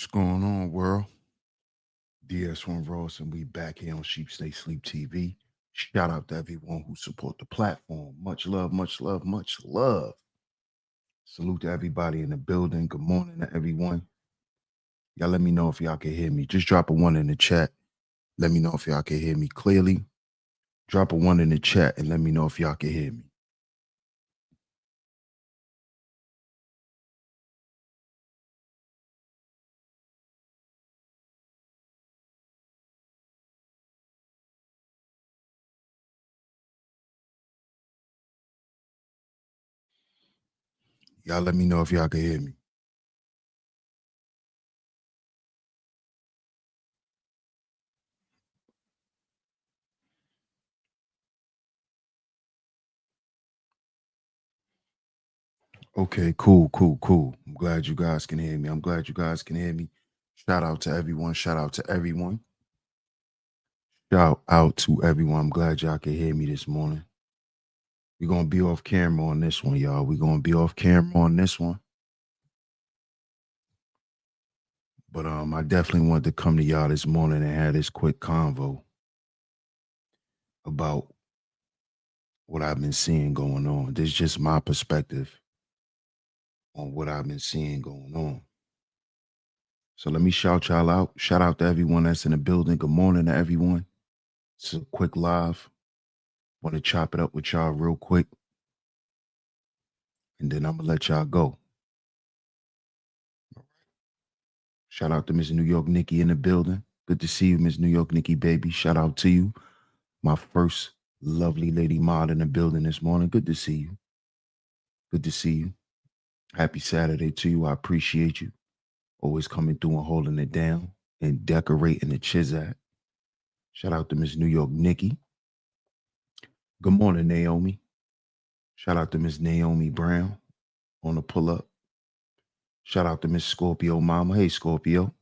What's going on, world? DS1 Ross, and we back here on Sheep Stay Sleep TV. Shout out to everyone who support the platform. Much love, much love, much love. Salute to everybody in the building. Good morning to everyone. Y'all let me know if y'all can hear me. Just drop a one in the chat. Let me know if y'all can hear me clearly. Drop a one in the chat and let me know if y'all can hear me. Y'all let me know if y'all can hear me. Okay, cool. I'm glad you guys can hear me. Shout out to everyone. Shout out to everyone. Shout out to everyone. I'm glad y'all can hear me this morning. We're going to be off camera on this one, y'all. We're going to be off camera on this one. But I definitely wanted to come to y'all this morning and have this quick convo about what I've been seeing going on. This is just my perspective on what I've been seeing going on. So let me shout y'all out. Shout out to everyone that's in the building. Good morning to everyone. It's a quick live. Want to chop it up with y'all real quick. And then I'm going to let y'all go. Shout out to Miss New York Nikki in the building. Good to see you, Miss New York Nikki, baby. Shout out to you. My first lovely lady mod in the building this morning. Good to see you. Good to see you. Happy Saturday to you. I appreciate you. Always coming through and holding it down and decorating the Chizat. Shout out to Miss New York Nikki. Good morning, Naomi. Shout out to Miss Naomi Brown on the pull up. Shout out to Miss Scorpio Mama. Hey, Scorpio.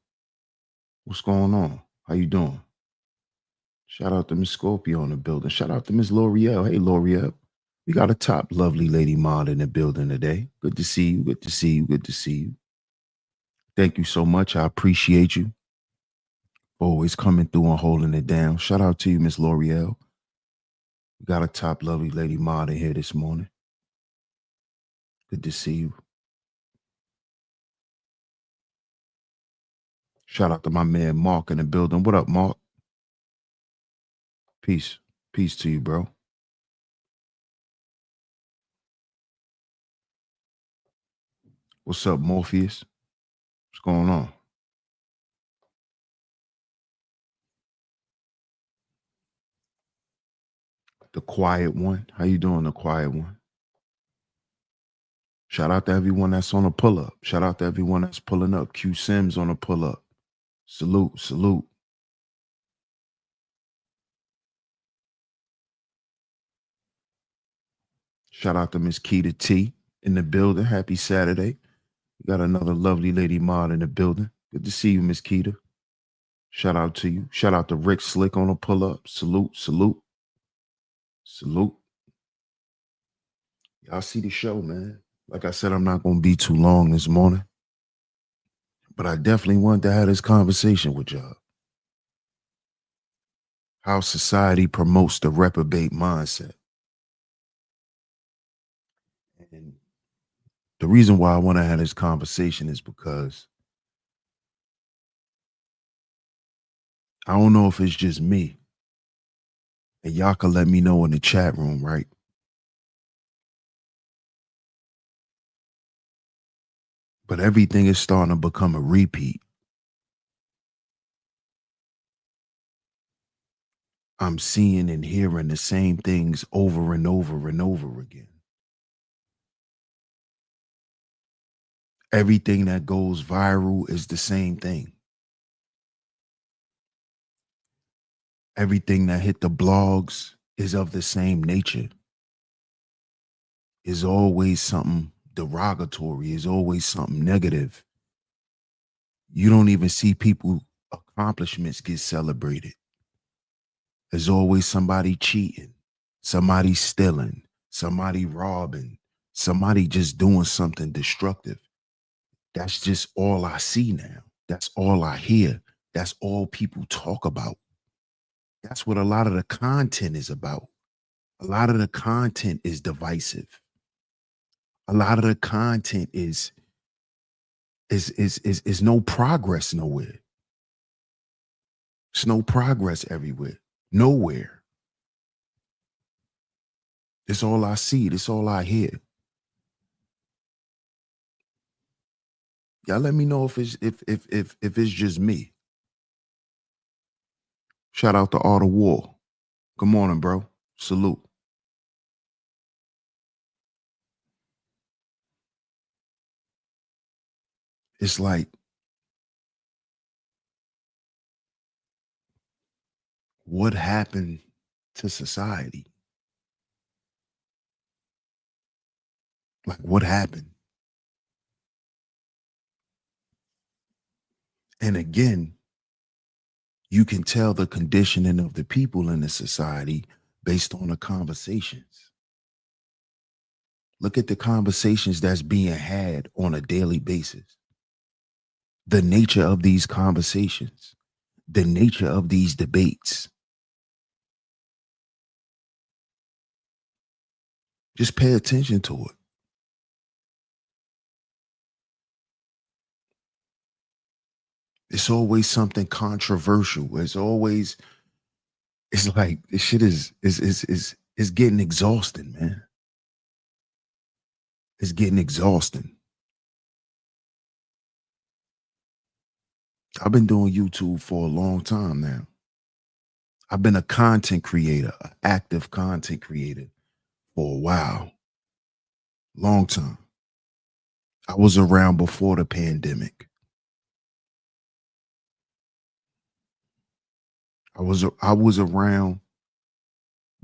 What's going on? How you doing? Shout out to Miss Scorpio in the building. Shout out to Miss L'Oreal. Hey, L'Oreal. We got a top lovely lady mod in the building today. Good to see you. Good to see you. Good to see you. Thank you so much. I appreciate you. Always coming through and holding it down. Shout out to you, Miss L'Oreal. We got a top lovely lady mod in here this morning. Good to see you. Shout out to my man Mark in the building. What up, Mark? Peace. Peace to you, bro. What's up, Morpheus? What's going on? The quiet one. How you doing, the quiet one? Shout out to everyone that's on a pull-up. Shout out to everyone that's pulling up. Q Sims on a pull-up. Salute, salute. Shout out to Miss Keita T in the building. Happy Saturday. We got another lovely lady mod in the building. Good to see you, Miss Keita. Shout out to you. Shout out to Rick Slick on a pull-up. Salute, salute. Salute. Y'all see the show, man. Like I said, I'm not going to be too long this morning. But I definitely wanted to have this conversation with y'all. How society promotes the reprobate mindset. And the reason why I want to have this conversation is because I don't know if it's just me. And y'all can let me know in the chat room, right? But everything is starting to become a repeat. I'm seeing and hearing the same things over and over and over again. Everything that goes viral is the same thing. Everything that hit the blogs is of the same nature. Is always something derogatory, is always something negative. You don't even see people accomplishments get celebrated. There's always somebody cheating, somebody stealing, somebody robbing, somebody just doing something destructive. That's just all I see now. That's all I hear. That's all people talk about. That's what a lot of the content is about. A lot of the content is divisive. A lot of the content is no progress nowhere. It's no progress everywhere. Nowhere. It's all I see. It's all I hear. Y'all let me know if it's just me. Shout out to Art of War. Good morning, bro. Salute. It's like, what happened to society? Like, what happened? And again, you can tell the conditioning of the people in the society based on the conversations. Look at the conversations that's being had on a daily basis. The nature of these conversations, the nature of these debates. Just pay attention to it. It's always something controversial. It's like this shit is getting exhausting, man. It's getting exhausting. I've been doing YouTube for a long time now. I've been a content creator, an active content creator for a while. Long time. I was around before the pandemic. I was around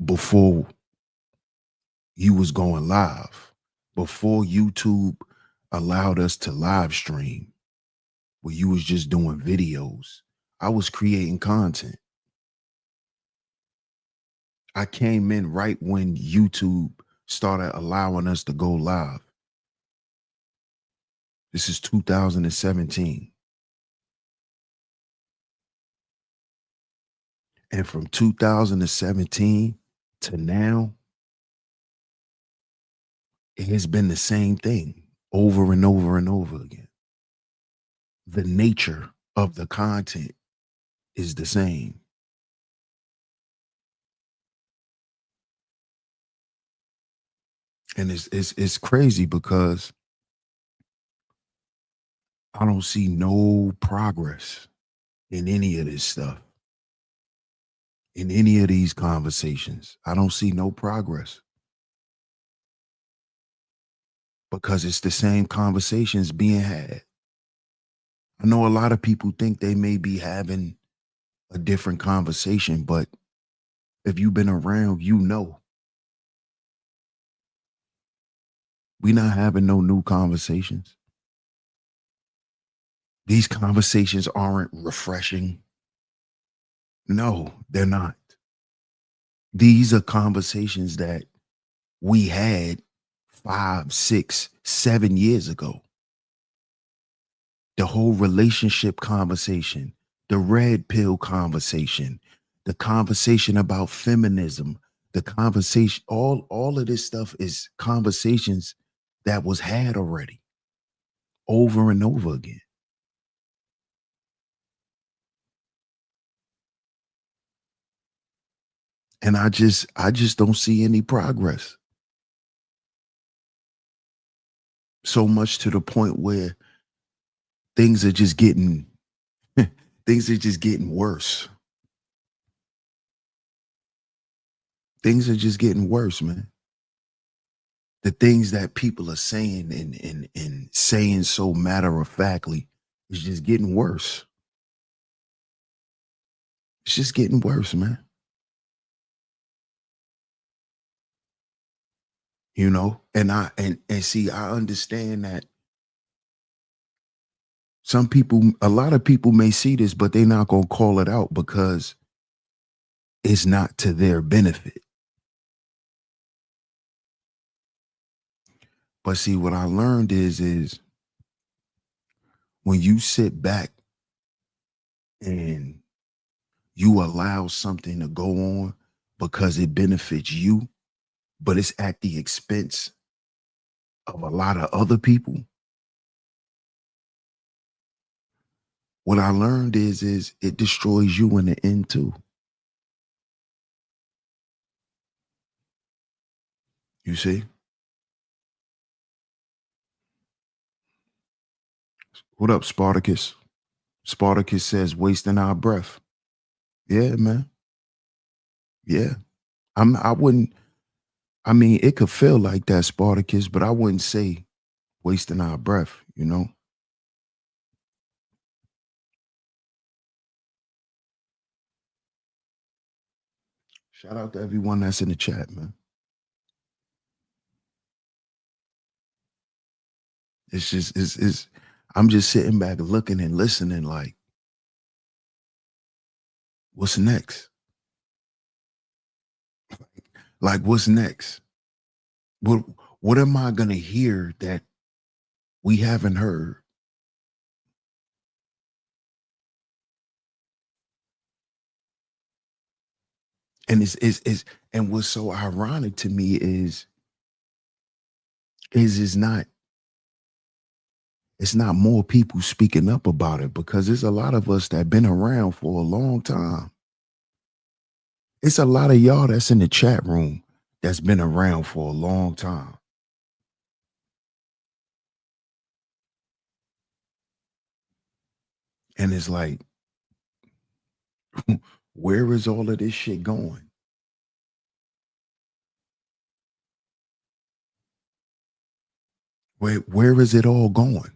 before you was going live, before YouTube allowed us to live stream, where you was just doing videos. I was creating content. I came in right when YouTube started allowing us to go live. This is 2017. And from 2017 to now, it has been the same thing over and over and over again. The nature of the content is the same. And it's crazy because I don't see no progress in any of this stuff. In any of these conversations, I don't see no progress because it's the same conversations being had. I know a lot of people think they may be having a different conversation, but if you've been around, you know, we not having no new conversations. These conversations aren't refreshing. No, they're not. These are conversations that we had 5, 6, 7 years ago. The whole relationship conversation, the red pill conversation, the conversation about feminism, the conversation, all of this stuff is conversations that was had already over and over again. And I just don't see any progress. So much to the point where things are just getting things are just getting worse. Things are just getting worse, man. The things that people are saying and saying so matter of factly is just getting worse. It's just getting worse, man. You know, and see, I understand that a lot of people may see this, but they're not gonna call it out because it's not to their benefit. But see, what I learned is when you sit back and you allow something to go on because it benefits you, but it's at the expense of a lot of other people. What I learned is it destroys you in the end too. You see? What up, Spartacus? Spartacus says wasting our breath. Yeah, man. Yeah. I wouldn't, I mean, it could feel like that, Spartacus, but I wouldn't say wasting our breath, you know? Shout out to everyone that's in the chat, man. It's just it's I'm just sitting back looking and listening like, what's next? Like what's next? What what am I gonna hear that we haven't heard? And it's and what's so ironic to me is it's not more people speaking up about it because there's a lot of us that been around for a long time. It's a lot of y'all that's in the chat room that's been around for a long time. And it's like, where is all of this shit going? Where is it all going?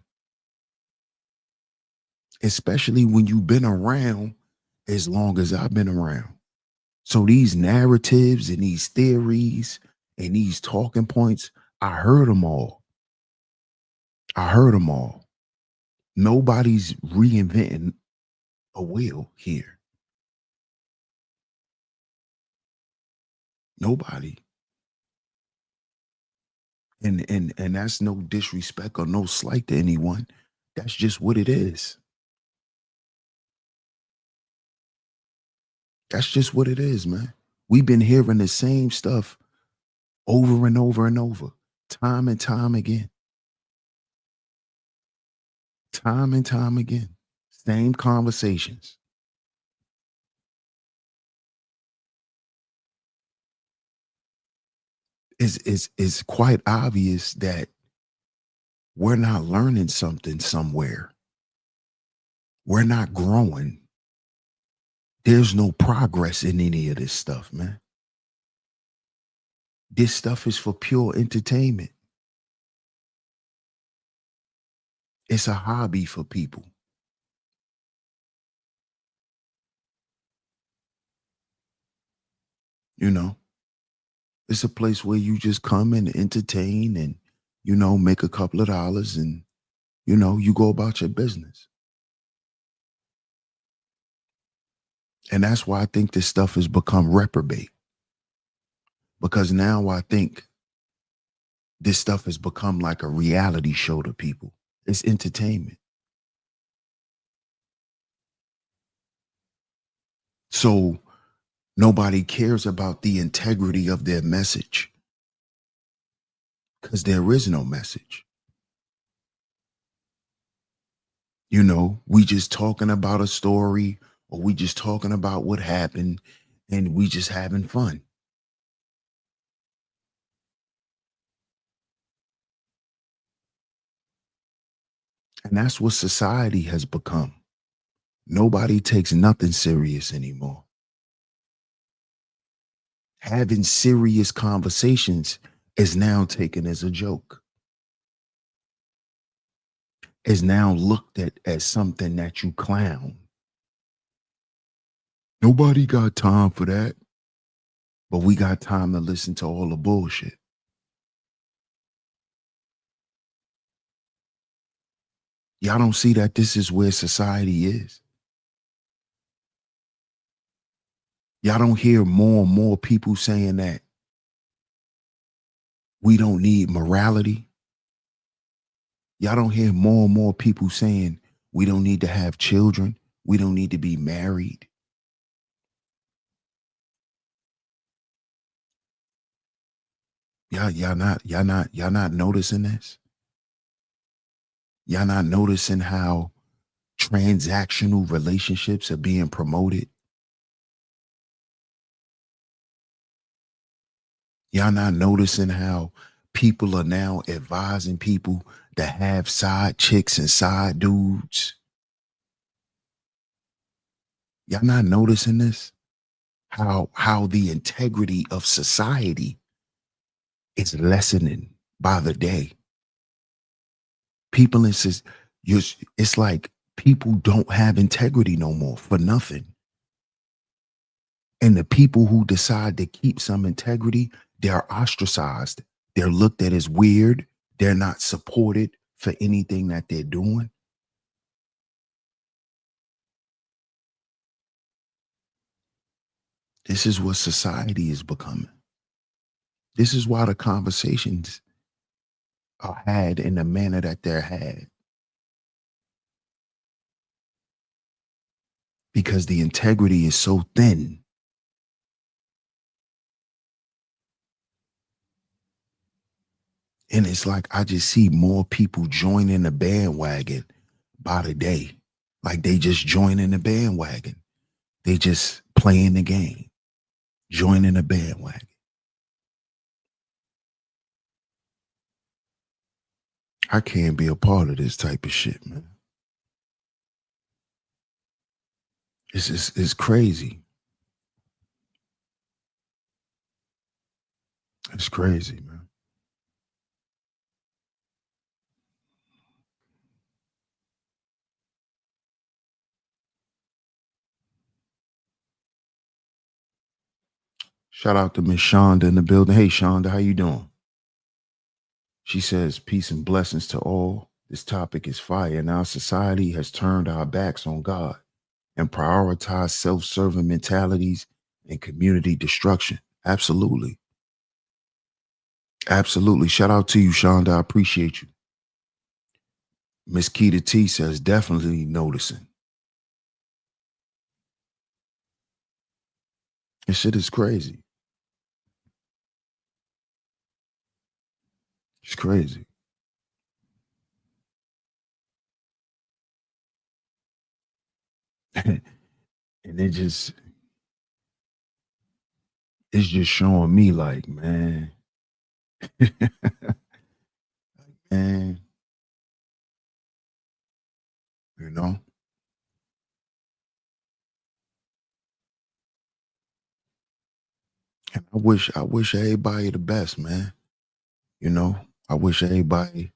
Especially when you've been around as long as I've been around. So these narratives and these theories and these talking points, I heard them all. I heard them all. Nobody's reinventing a wheel here. Nobody. And that's no disrespect or no slight to anyone. That's just what it is. That's just what it is, man. We've been hearing the same stuff over and over and over, time and time again, time and time again. Same conversations. It's quite obvious that we're not learning something somewhere. We're not growing. There's no progress in any of this stuff, man. This stuff is for pure entertainment. It's a hobby for people. You know, it's a place where you just come and entertain and, make a couple of dollars and, you go about your business. And that's why I think this stuff has become reprobate. Because now I think this stuff has become like a reality show to people. It's entertainment. So nobody cares about the integrity of their message because there is no message. We just talking about a story or we just talking about what happened and we just having fun. And that's what society has become. Nobody takes nothing serious anymore. Having serious conversations is now taken as a joke, is now looked at as something that you clown. Nobody got time for that, but we got time to listen to all the bullshit. Y'all don't see that this is where society is. Y'all don't hear more and more people saying that we don't need morality. Y'all don't hear more and more people saying we don't need to have children. We don't need to be married. Y'all not noticing this? Y'all not noticing how transactional relationships are being promoted? Y'all not noticing how people are now advising people to have side chicks and side dudes? Y'all not noticing this? How the integrity of society is lessening by the day. People insist it's like people don't have integrity no more for nothing. And the people who decide to keep some integrity, they're ostracized. They're looked at as weird. They're not supported for anything that they're doing. This is what society is becoming. This is why the conversations are had in the manner that they're had. Because the integrity is so thin. And it's like I just see more people joining the bandwagon by the day. Like they just joining the bandwagon. They just playing the game, joining the bandwagon. I can't be a part of this type of shit, man. It's crazy. It's crazy, man. Shout out to Miss Shonda in the building. Hey, Shonda, how you doing? She says, peace and blessings to all. This topic is fire. Now society has turned our backs on God and prioritized self-serving mentalities and community destruction. Absolutely. Absolutely. Shout out to you, Shonda. I appreciate you. Miss Keita T says, definitely noticing. This shit is crazy. It's crazy. And it's just showing me like, man, man, you know, and I wish everybody the best, man. You know, I wish everybody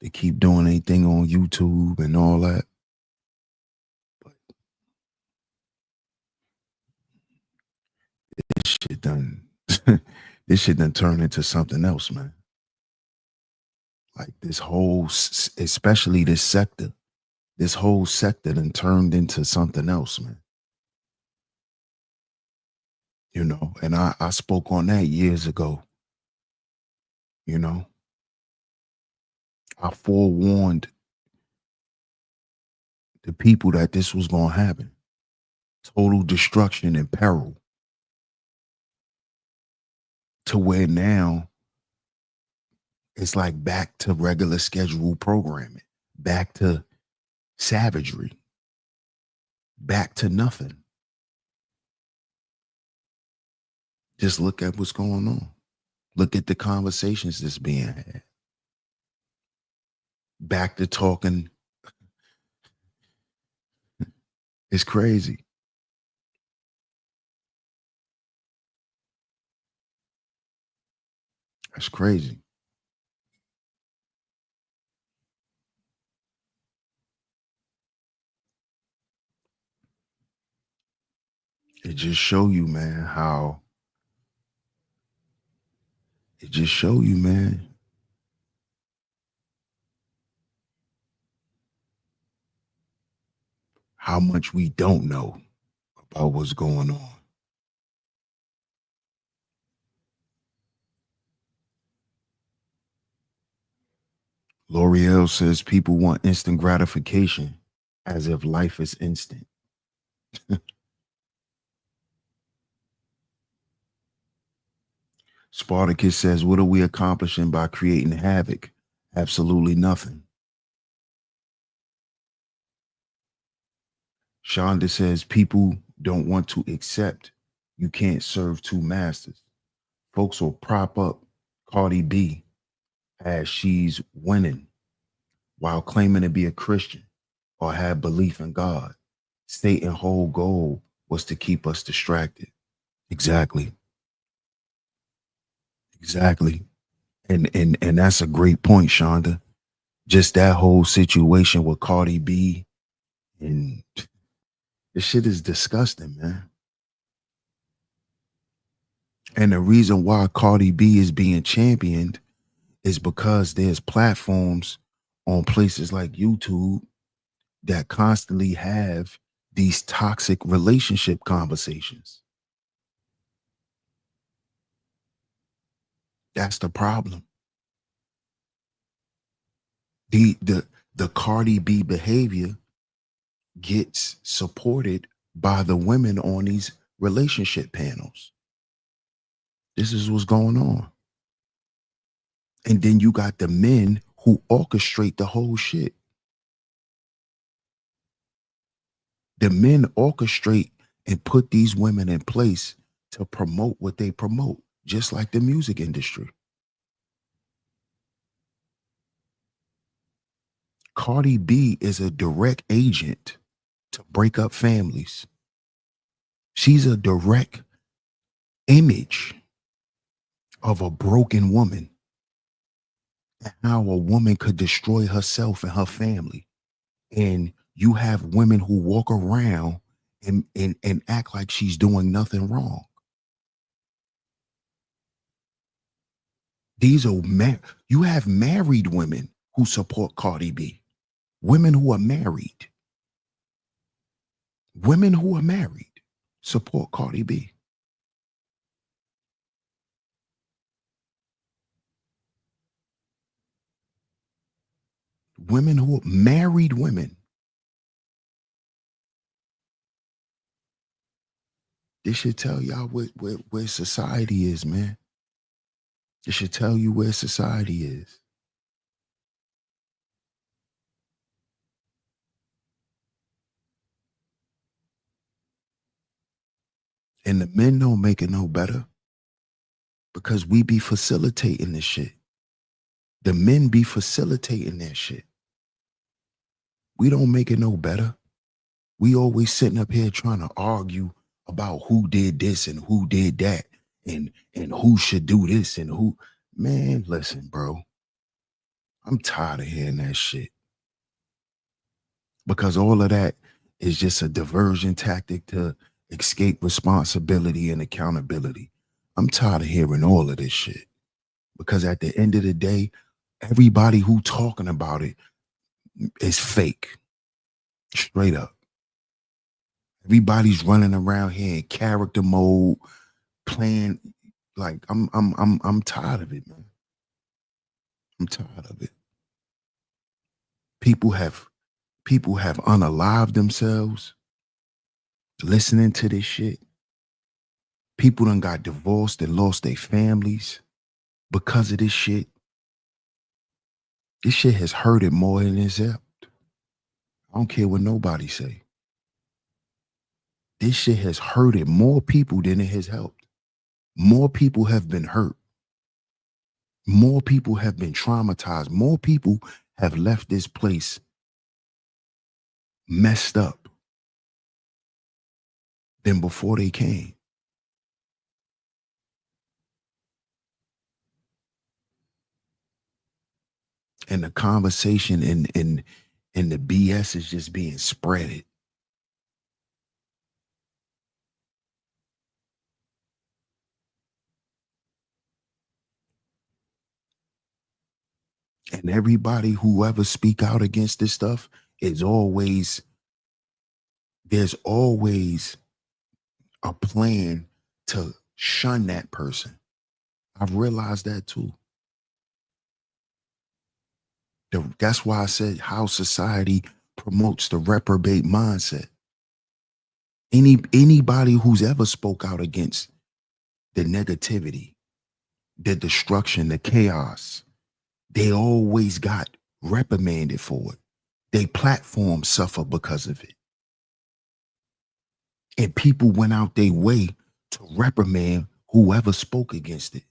to keep doing anything on YouTube and all that. But this shit done, this shit done turned into something else, man. Like this whole, especially this whole sector done turned into something else, man. You know, and I spoke on that years ago. You know, I forewarned the people that this was going to happen. Total destruction and peril, to where now it's like back to regular scheduled programming, back to savagery, back to nothing. Just look at what's going on. Look at the conversations that's being had. Back to talking. It's crazy. That's crazy. It just show you, man, it just show you, man, how much we don't know about what's going on. L'Oreal says people want instant gratification as if life is instant. Spartacus says, what are we accomplishing by creating havoc? Absolutely nothing. Shonda says, people don't want to accept you can't serve two masters. Folks will prop up Cardi B as she's winning while claiming to be a Christian or have belief in God. Stating whole goal was to keep us distracted. Exactly. Exactly. And that's a great point, Shonda. Just that whole situation with Cardi B, and this shit is disgusting, man. And the reason why Cardi B is being championed is because there's platforms on places like YouTube that constantly have these toxic relationship conversations. That's the problem. The Cardi B behavior gets supported by the women on these relationship panels. This is what's going on. And then you got the men who orchestrate the whole shit. The men orchestrate and put these women in place to promote what they promote, just like the music industry. Cardi B is a direct agent to break up families. She's a direct image of a broken woman and how a woman could destroy herself and her family. And you have women who walk around and act like she's doing nothing wrong. These are you have married women who support Cardi B. Women who are married. Women who are married support Cardi B. Women who are married women. This should tell y'all where society is, man. It should tell you where society is. And the men don't make it no better because we be facilitating this shit. The men be facilitating that shit. We don't make it no better. We always sitting up here trying to argue about who did this and who did that and who should do this and who. Man, listen, bro. I'm tired of hearing that shit because all of that is just a diversion tactic to escape responsibility and accountability. I'm tired of hearing all of this shit because at the end of the day, everybody who talking about it is fake, straight up. Everybody's running around here in character mode, playing like I'm tired of it, man. I'm tired of it. People have people have unalived themselves listening to this shit. People done got divorced and lost their families because of this shit. This shit has hurt it more than it's helped. I don't care what nobody say. This shit has hurted more people than it has helped. More people have been hurt. More people have been traumatized. More people have left this place messed up than before they came. And the conversation and the BS is just being spreaded. And everybody who ever speak out against this stuff is always there's always a plan to shun that person. I've realized that too. That's why I said how society promotes the reprobate mindset. Anybody who's ever spoke out against the negativity, the destruction, the chaos, they always got reprimanded for it. They platforms suffer because of it. And people went out their way to reprimand whoever spoke against it.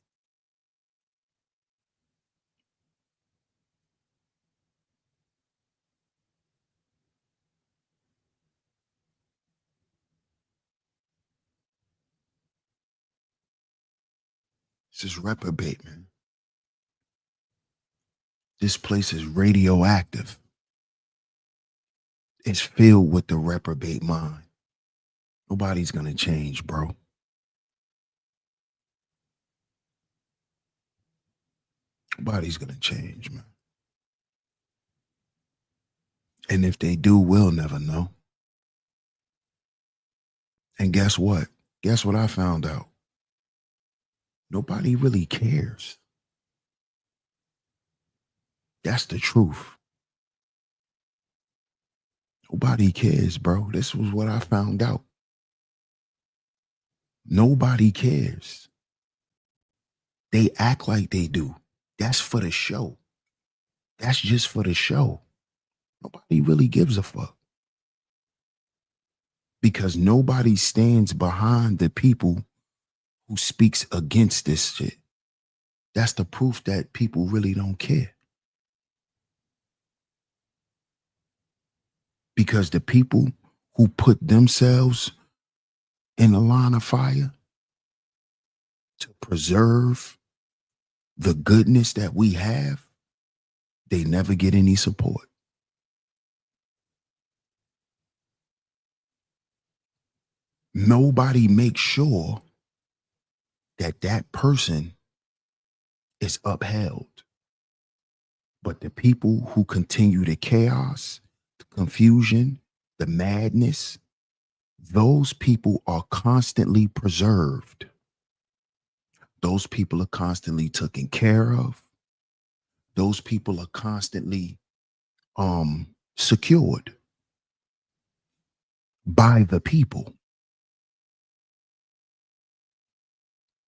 This is reprobate, man. This place is radioactive. It's filled with the reprobate mind. Nobody's gonna change, bro. Nobody's gonna change, man. And if they do, we'll never know. And guess what? Guess what I found out? Nobody really cares. That's the truth. Nobody cares, bro. This was what I found out. Nobody cares. They act like they do. That's for the show. That's just for the show. Nobody really gives a fuck. Because nobody stands behind the people who speaks against this shit. That's the proof that people really don't care. Because the people who put themselves in the line of fire to preserve the goodness that we have, they never get any support. Nobody makes sure that that person is upheld. But the people who continue the chaos, the confusion, the madness, those people are constantly preserved. Those people are constantly taken care of. Those people are constantly secured by the people.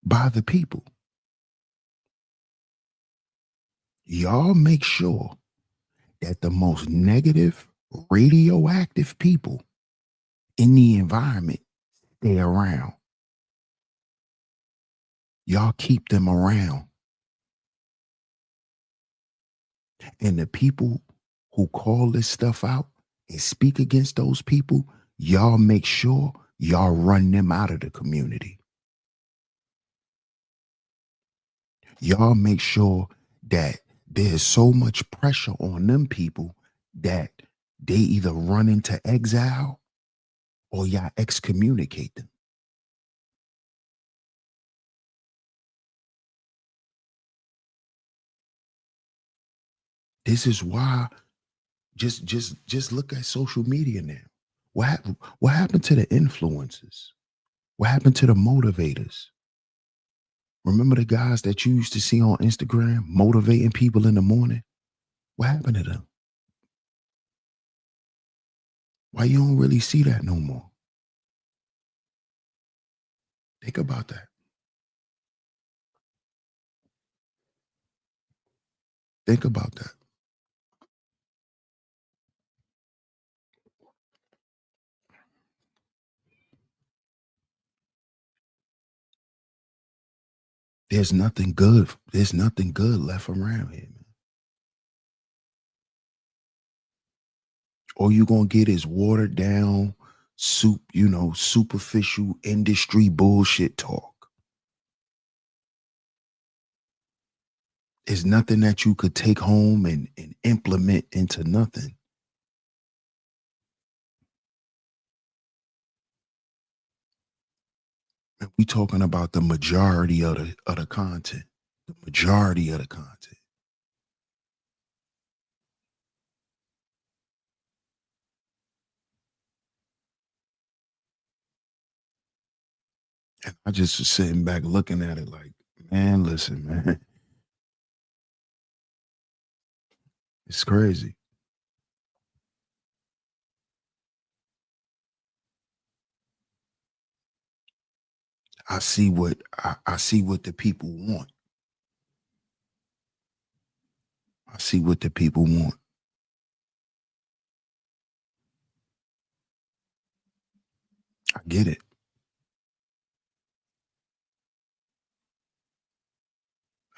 By the people. Y'all make sure that the most negative, radioactive people in the environment stay around. Y'all keep them around. And the people who call this stuff out and speak against those people, y'all make sure y'all run them out of the community. Y'all make sure that there's so much pressure on them people that they either run into exile or y'all excommunicate them. This is why just look at social media now. What happened to the influencers? What happened to the motivators? Remember the guys that you used to see on Instagram motivating people in the morning? What happened to them? Why you don't really see that no more? Think about that. Think about that. There's nothing good. There's nothing good left around here, man. All you gonna get is watered down, superficial industry bullshit talk. It's nothing that you could take home and implement into nothing. And we talking about the majority of the content. The majority of the content. And I just was sitting back looking at it like, man, listen, man. It's crazy. I see what the people want. I see what the people want. I get it.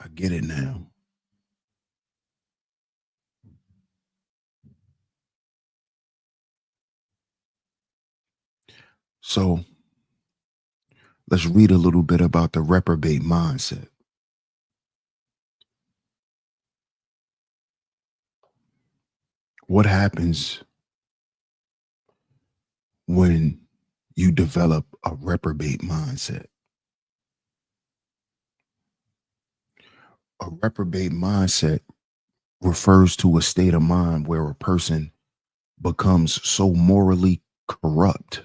I get it now. So let's read a little bit about the reprobate mindset. What happens when you develop a reprobate mindset? A reprobate mindset refers to a state of mind where a person becomes so morally corrupt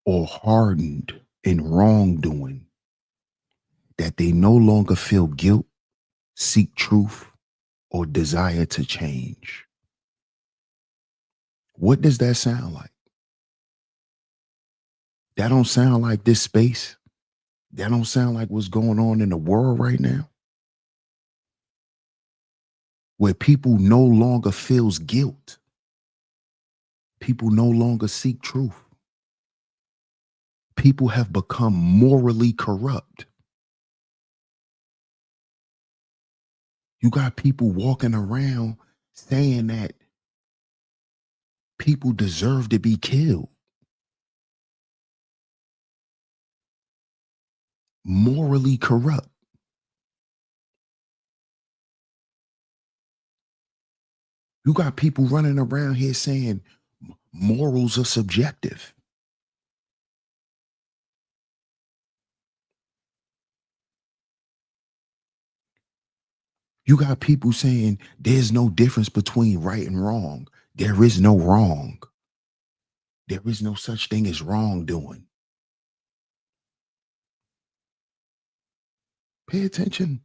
or hardened in wrongdoing that they no longer feel guilt, seek truth, or desire to change. What does that sound like? That don't sound like this space. That don't sound like what's going on in the world right now, where people no longer feels guilt. People no longer seek truth. People have become morally corrupt. You got people walking around saying that people deserve to be killed. Morally corrupt. You got people running around here saying morals are subjective. You got people saying there's no difference between right and wrong. There is no wrong. There is no such thing as wrongdoing. Pay attention.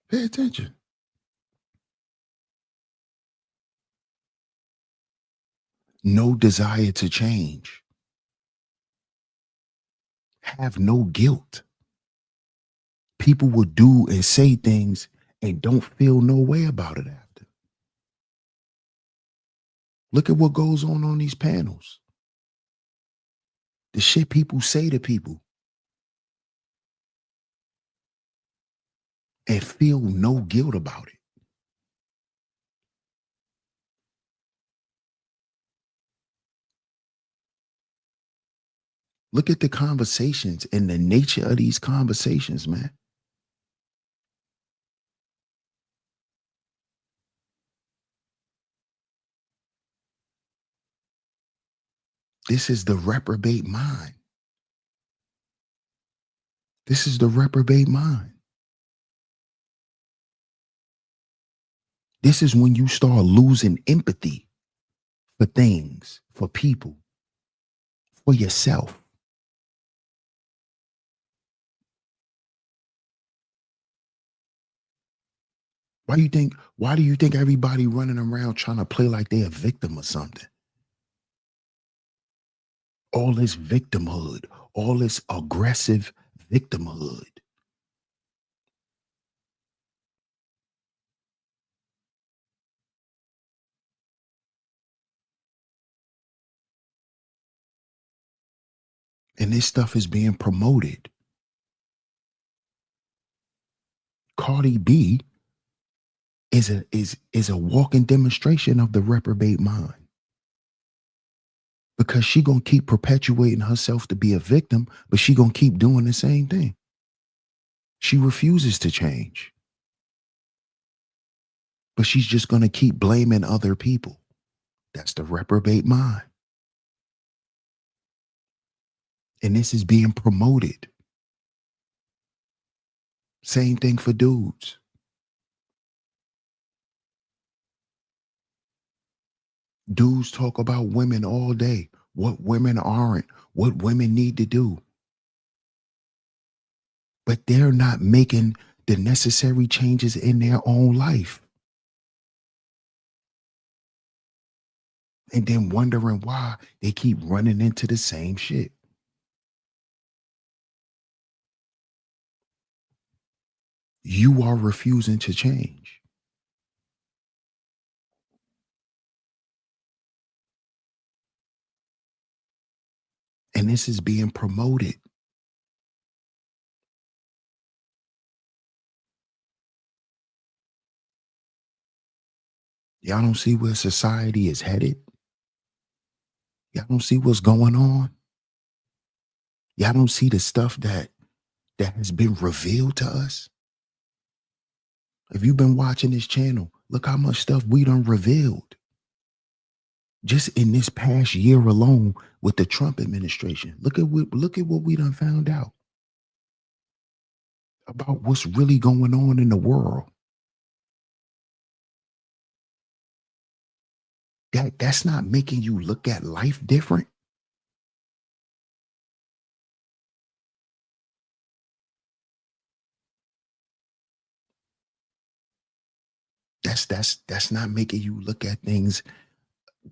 Pay attention. No desire to change. Have no guilt. People will do and say things and don't feel no way about it after. Look at what goes on these panels. The shit people say to people and feel no guilt about it. Look at the conversations and the nature of these conversations, man. This is the reprobate mind. This is the reprobate mind. This is when you start losing empathy for things, for people, for yourself. Why do you think everybody running around trying to play like they a victim or something? All this victimhood, all this aggressive victimhood. And this stuff is being promoted. Cardi B is a walking demonstration of the reprobate mind. Because she gonna keep perpetuating herself to be a victim, but she gonna keep doing the same thing. She refuses to change, but she's just gonna keep blaming other people. That's the reprobate mind. And this is being promoted. Same thing for dudes. Dudes talk about women all day, what women aren't, what women need to do. But they're not making the necessary changes in their own life. and then wondering why they keep running into the same shit. You are refusing to change. And this is being promoted. Y'all don't see where society is headed. Y'all don't see what's going on. Y'all don't see the stuff that has been revealed to us. If you've been watching this channel, look how much stuff we done revealed. Just in this past year alone with the Trump administration. Look at what we done found out about what's really going on in the world. That's not making you look at life different. That's not making you look at things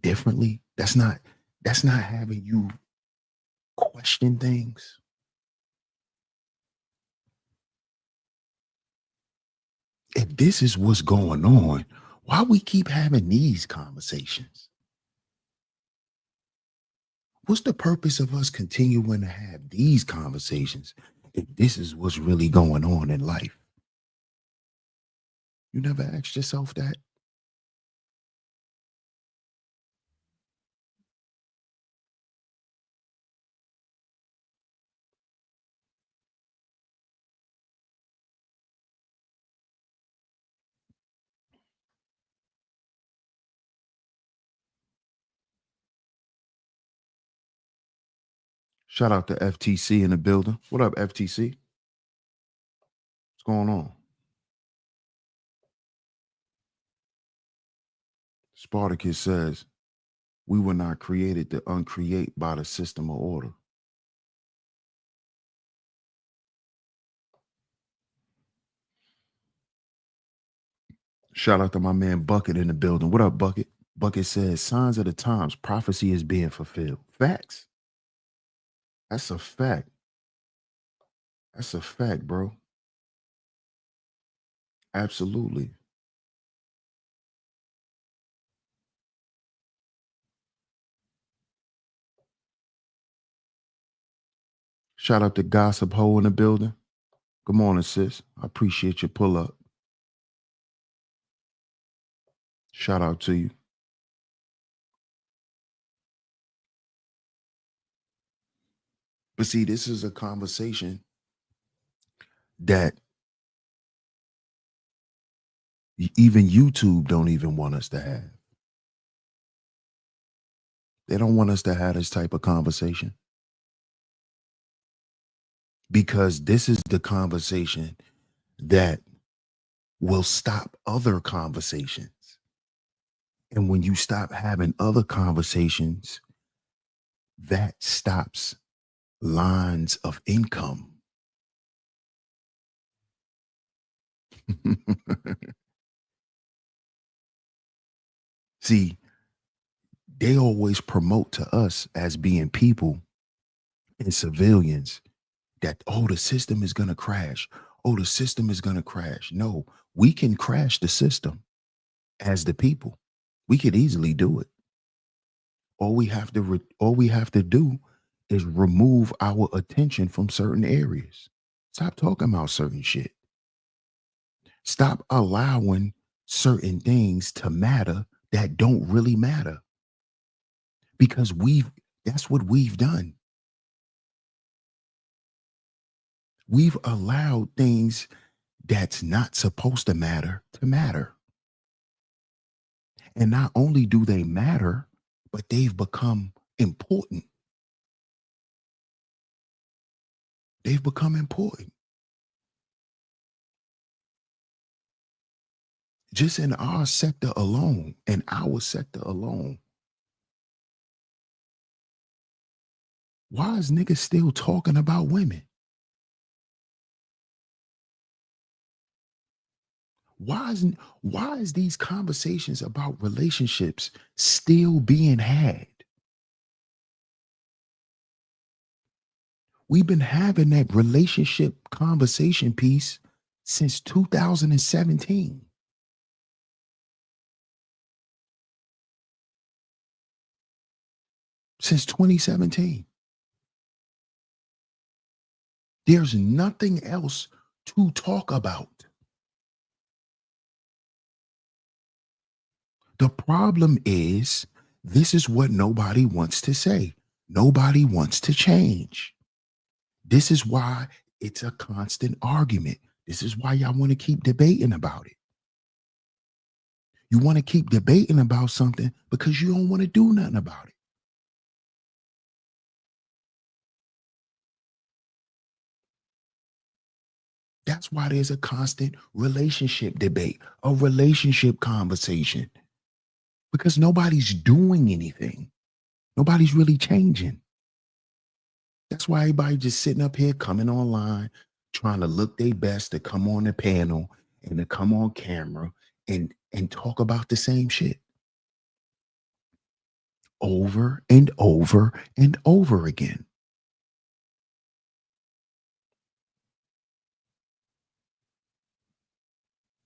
differently. That's not having you question things. If this is what's going on, why we keep having these conversations? What's the purpose of us continuing to have these conversations if this is what's really going on in life? You never asked yourself that? Shout out to FTC in the building. What up, FTC? What's going on? Spartacus says, we were not created to uncreate by the system of order. Shout out to my man Bucket in the building. What up, Bucket? Bucket says, signs of the times, prophecy is being fulfilled. Facts. That's a fact. That's a fact, bro. Absolutely. Shout out to Gossip Ho in the building. Good morning, sis. I appreciate your pull up. Shout out to you. But see, this is a conversation that even YouTube don't even want us to have. They don't want us to have this type of conversation because this is the conversation that will stop other conversations. And when you stop having other conversations, that stops lines of income. See, they always promote to us as being people and civilians that, oh, the system is going to crash. Oh, the system is going to crash. No, we can crash the system as the people. We could easily do it. All we have to do is remove our attention from certain areas. Stop talking about certain shit. Stop allowing certain things to matter that don't really matter. Because that's what we've done. We've allowed things that's not supposed to matter to matter. And not only do they matter, but they've become important. They've become important. Just in our sector alone, why is niggas still talking about women? Why is these conversations about relationships still being had? We've been having that relationship conversation piece since 2017, since 2017. There's nothing else to talk about. The problem is, this is what nobody wants to say. Nobody wants to change. This is why it's a constant argument. This is why y'all want to keep debating about it. You want to keep debating about something because you don't want to do nothing about it. That's why there's a constant relationship debate, a relationship conversation, because nobody's doing anything. Nobody's really changing. That's why everybody just sitting up here coming online, trying to look their best to come on the panel and to come on camera and talk about the same shit over and over and over again.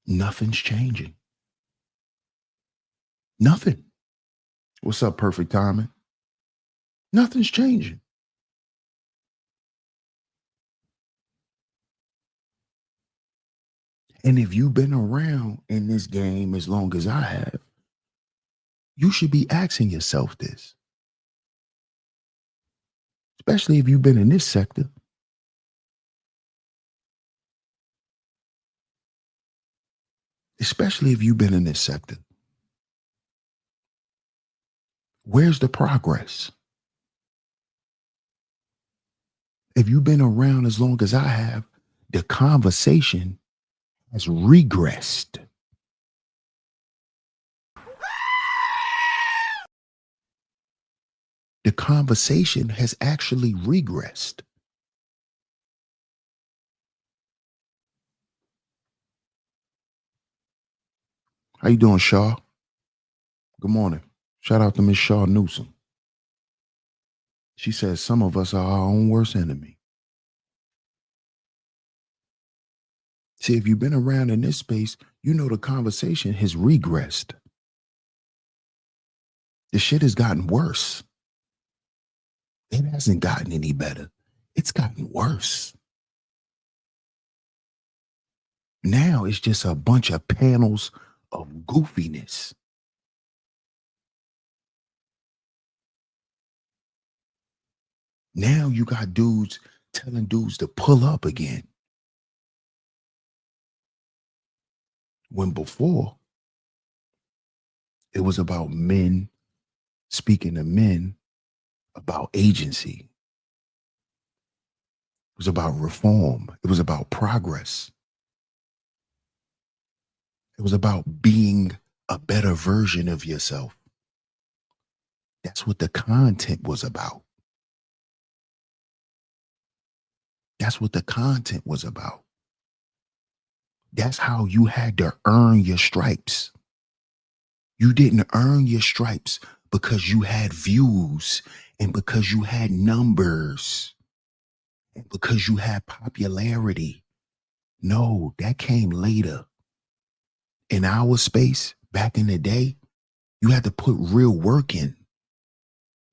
Nothing's changing. Nothing. What's up, perfect timing? Nothing's changing. And if you've been around in this game as long as I have, you should be asking yourself this, especially if you've been in this sector. Especially if you've been in this sector. Where's the progress? If you've been around as long as I have, the conversation has regressed. The conversation has actually regressed. How you doing, Shaw? Good morning. Shout out to Miss Shaw Newsom. She says some of us are our own worst enemy. See, if you've been around in this space, you know the conversation has regressed. The shit has gotten worse. It hasn't gotten any better. It's gotten worse. Now it's just a bunch of panels of goofiness. Now you got dudes telling dudes to pull up again. When before, it was about men speaking to men about agency. It was about reform. It was about progress. It was about being a better version of yourself. That's what the content was about. That's what the content was about. That's how you had to earn your stripes. You didn't earn your stripes because you had views and because you had numbers and because you had popularity. No, that came later. In our space, back in the day, you had to put real work in.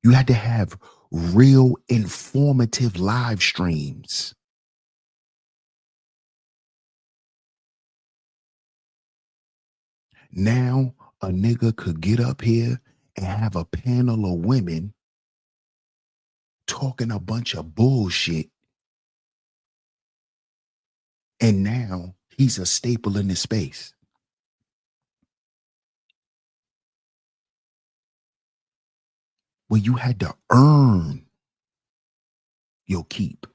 You had to have real informative live streams. Now, a nigga could get up here and have a panel of women talking a bunch of bullshit. And now he's a staple in the space. Where you had to earn your keep.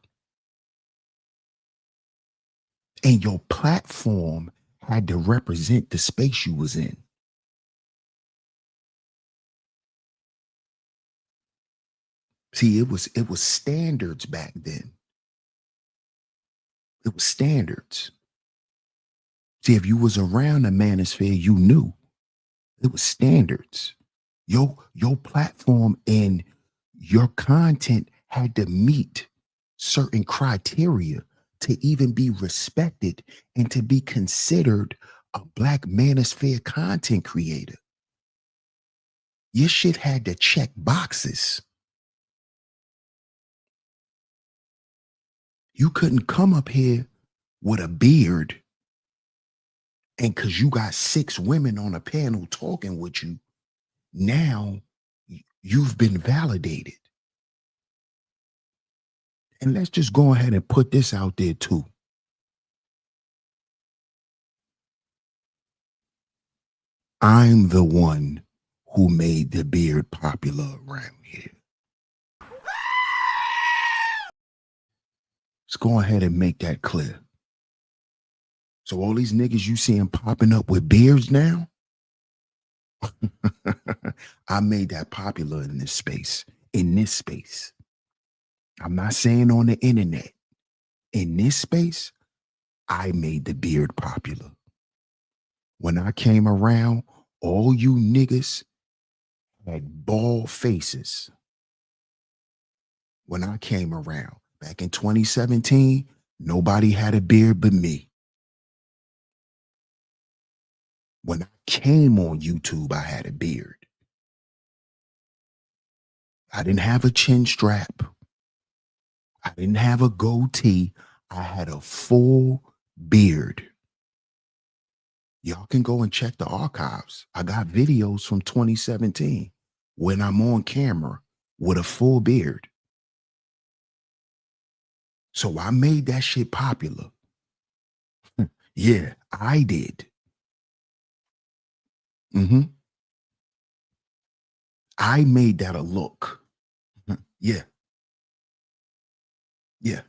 And your platform had to represent the space you was in. See, it was standards back then. It was standards. See, if you was around the manosphere, you knew it was standards. Your platform and your content had to meet certain criteria to even be respected and to be considered a black manosphere content creator. Your shit had to check boxes. You couldn't come up here with a beard and because you got 6 women on a panel talking with you, now you've been validated. And let's just go ahead and put this out there too. I'm the one who made the beard popular around here. Let's go ahead and make that clear. So all these niggas you seeing popping up with beards now, I made that popular in this space. In this space. I'm not saying on the internet. In this space, I made the beard popular. When I came around, all you niggas had bald faces. When I came around back in 2017, nobody had a beard but me. When I came on YouTube, I had a beard. I didn't have a chin strap. I didn't have a goatee. I had a full beard. Y'all can go and check the archives. I got videos from 2017 when I'm on camera with a full beard. So I made that shit popular. Yeah, I did. I made that a look. Yeah, yeah.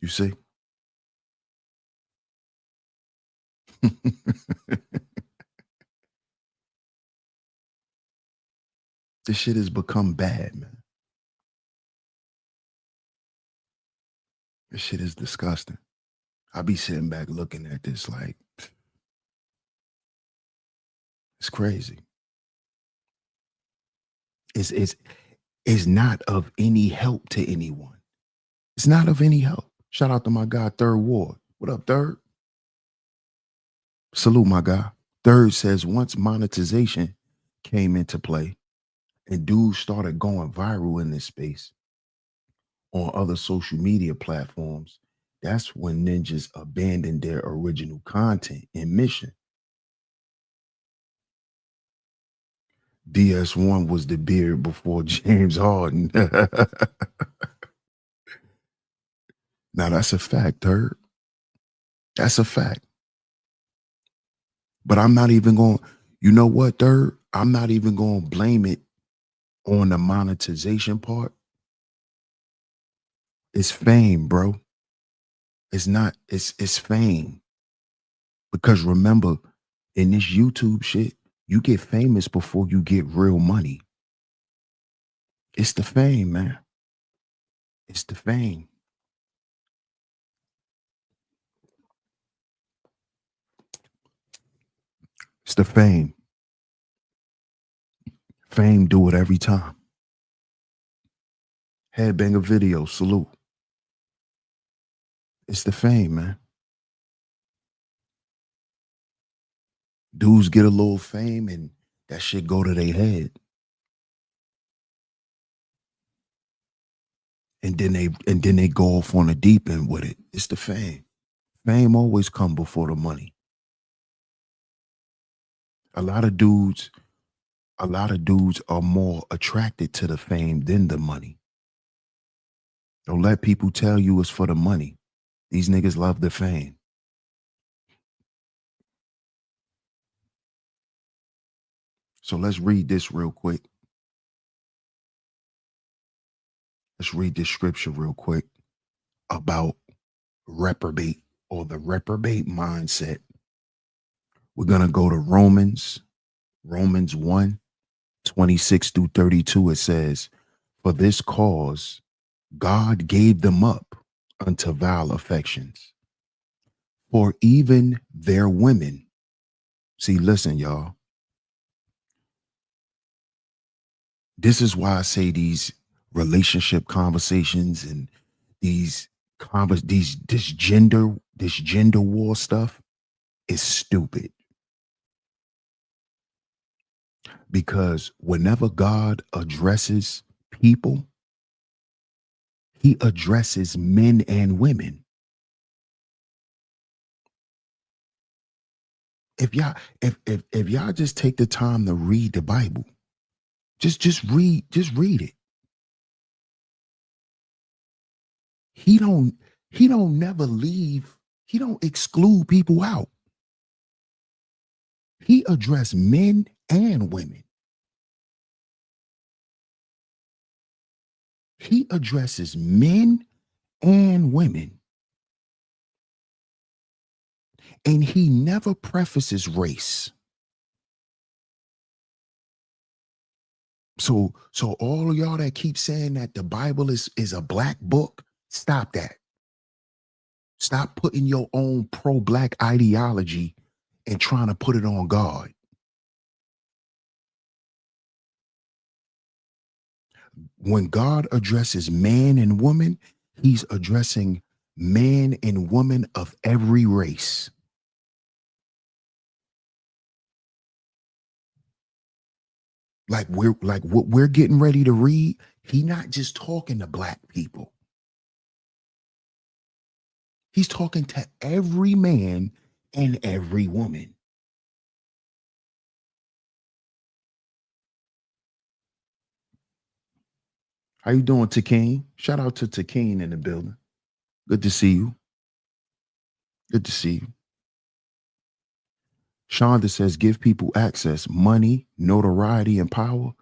You see? This shit has become bad, man. This shit is disgusting. I be sitting back looking at this like it's crazy. It's not of any help to anyone. It's not of any help. Shout out to my guy, Third Ward. What up, Third? Salute, my guy. Third says once monetization came into play and dudes started going viral in this space on other social media platforms, that's when ninjas abandoned their original content and mission. DS1 was the beard before James Harden. Now that's a fact, Third. That's a fact. But I'm not even going, you know what, Third? I'm not even going to blame it on the monetization part. It's fame, bro. It's not, it's fame. Because remember, in this YouTube shit, you get famous before you get real money. It's the fame, man. It's the fame. It's the fame. Fame do it every time. Headbanger video, salute. It's the fame, man. Dudes get a little fame and that shit go to their head. And then they go off on the deep end with it. It's the fame. Fame always come before the money. A lot of dudes, are more attracted to the fame than the money. Don't let people tell you it's for the money. These niggas love the fame. So let's read this real quick. Let's read this scripture real quick about reprobate or the reprobate mindset. We're going to go to Romans 1, 26 through 32. It says, for this cause, God gave them up unto vile affections. For even their women, see, listen, y'all, this is why I say these relationship conversations and this gender war stuff is stupid. Because whenever God addresses people, he addresses men and women. If y'all just take the time to read the Bible, just read it. He don't never leave, he don't exclude people out. He addressed men and women. He addresses men and women. And he never prefaces race. So all of y'all that keep saying that the Bible is a black book, stop that. Stop putting your own pro-black ideology and trying to put it on God. When God addresses man and woman, he's addressing man and woman of every race. Like what we're getting ready to read, he's not just talking to black people. He's talking to every man and every woman. How you doing, Takeen? Shout out to Takeen in the building. Good to see you. Good to see you. Shonda says, give people access, money, notoriety, and power,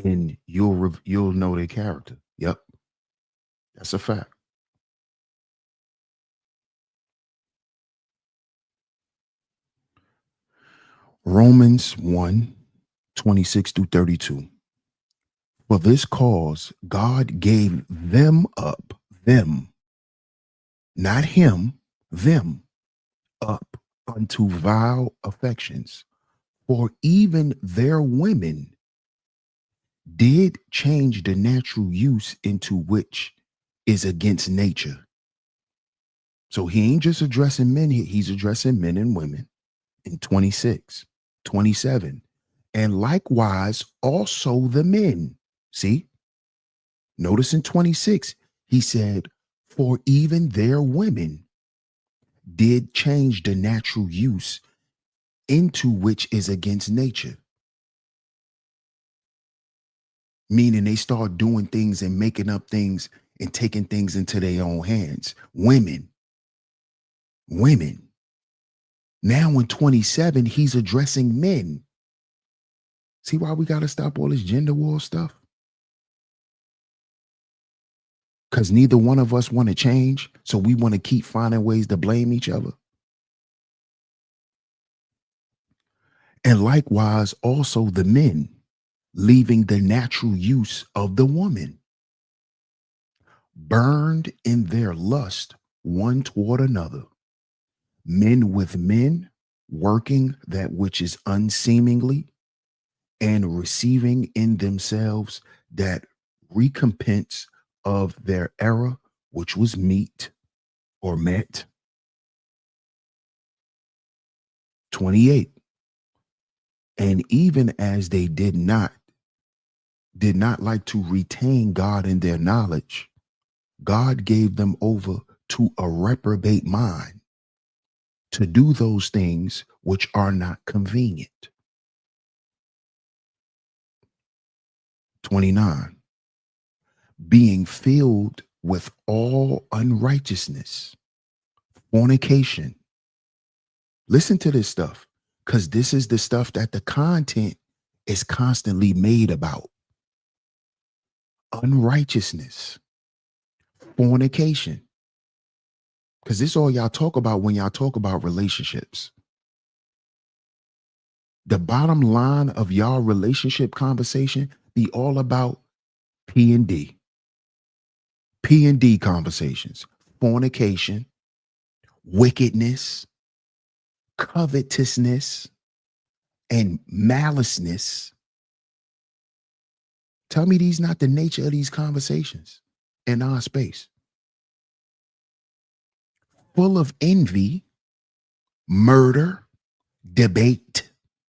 and you'll know their character. Yep, that's a fact. Romans 1, 26 through 32. For this cause, God gave them up, them, not him, them, up unto vile affections. For even their women did change the natural use into which is against nature. So he ain't just addressing men, he's addressing men and women in 26, 27. And likewise, also the men. See, notice in 26, he said, for even their women did change the natural use into which is against nature. Meaning they start doing things and making up things and taking things into their own hands. Women. Now in 27, he's addressing men. See why we got to stop all this gender war stuff? Because neither one of us want to change. So we want to keep finding ways to blame each other. And likewise, also the men, leaving the natural use of the woman, burned in their lust one toward another, men with men, working that which is unseemingly, and receiving in themselves that recompense of their error, which was meet or met. 28. And even as they did not like to retain God in their knowledge, God gave them over to a reprobate mind to do those things which are not convenient. 29. Being filled with all unrighteousness, fornication. Listen to this stuff, because this is the stuff that the content is constantly made about. Unrighteousness, fornication. Because this all y'all talk about when y'all talk about relationships. The bottom line of y'all relationship conversation be all about P and D. P and D conversations, fornication, wickedness, covetousness, and maliceness. Tell me these not the nature of these conversations in our space. Full of envy, murder, debate.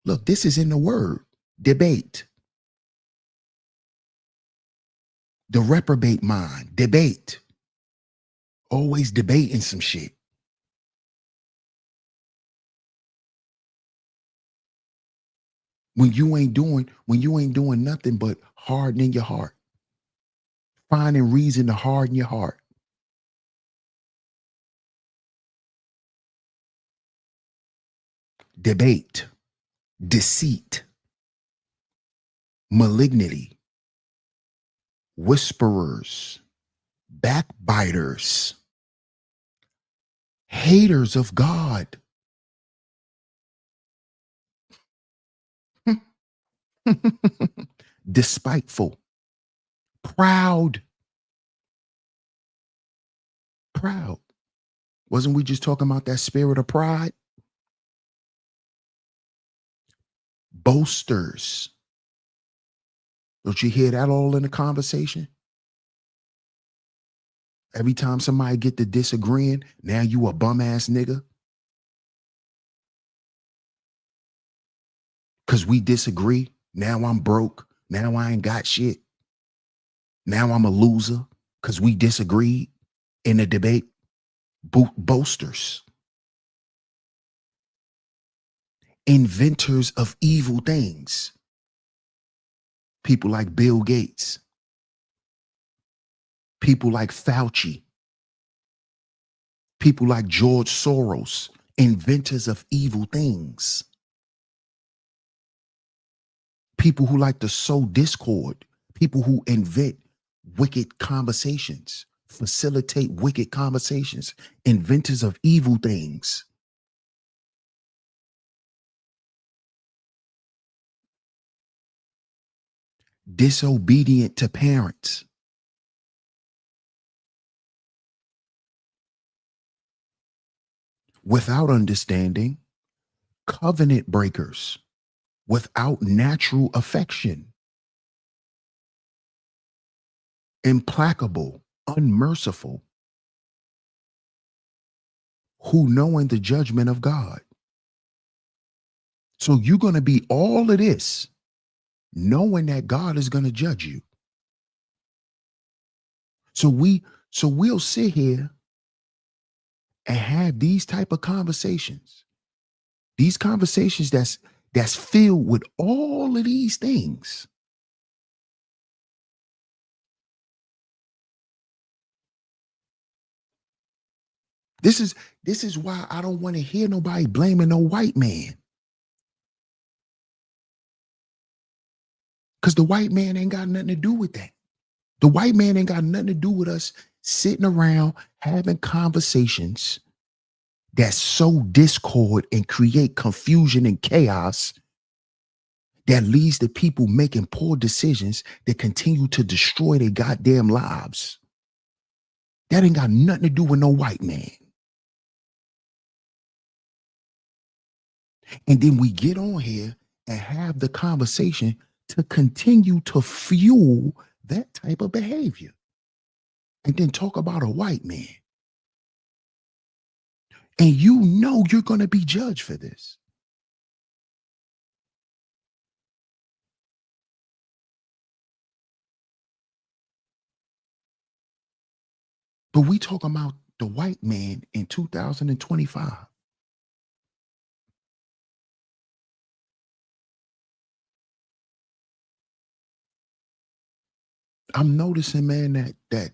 Look, this is in the word. Debate. The reprobate mind. Debate. Always debating some shit. When you ain't doing nothing but hardening your heart. Finding reason to harden your heart. Debate. Deceit. Malignity. Whisperers. Backbiters. Haters of God. Despiteful. Proud. Proud. Wasn't we just talking about that spirit of pride? Boasters. Don't you hear that all in the conversation? Every time somebody get to disagreeing, now you a bum ass nigga. Cause we disagree. Now I'm broke. Now I ain't got shit. Now I'm a loser because we disagreed in a debate. Boasters. Inventors of evil things. People like Bill Gates. People like Fauci. People like George Soros. Inventors of evil things. People who like to sow discord. People who invent wicked conversations. Facilitate wicked conversations. Inventors of evil things. Disobedient to parents. Without understanding. Covenant breakers. Without natural affection. Implacable. Unmerciful. Who knowing the judgment of God. So you're going to be all of this knowing that God is going to judge you. So we'll sit here and have these type of conversations. These conversations that's filled with all of these things. This is why I don't want to hear nobody blaming no white man. Because the white man ain't got nothing to do with that. The white man ain't got nothing to do with us sitting around having conversations that sow discord and create confusion and chaos that leads to people making poor decisions that continue to destroy their goddamn lives. That ain't got nothing to do with no white man. And then we get on here and have the conversation to continue to fuel that type of behavior. And then talk about a white man. And you know you're going to be judged for this. But we talking about the white man in 2025. I'm noticing, man, that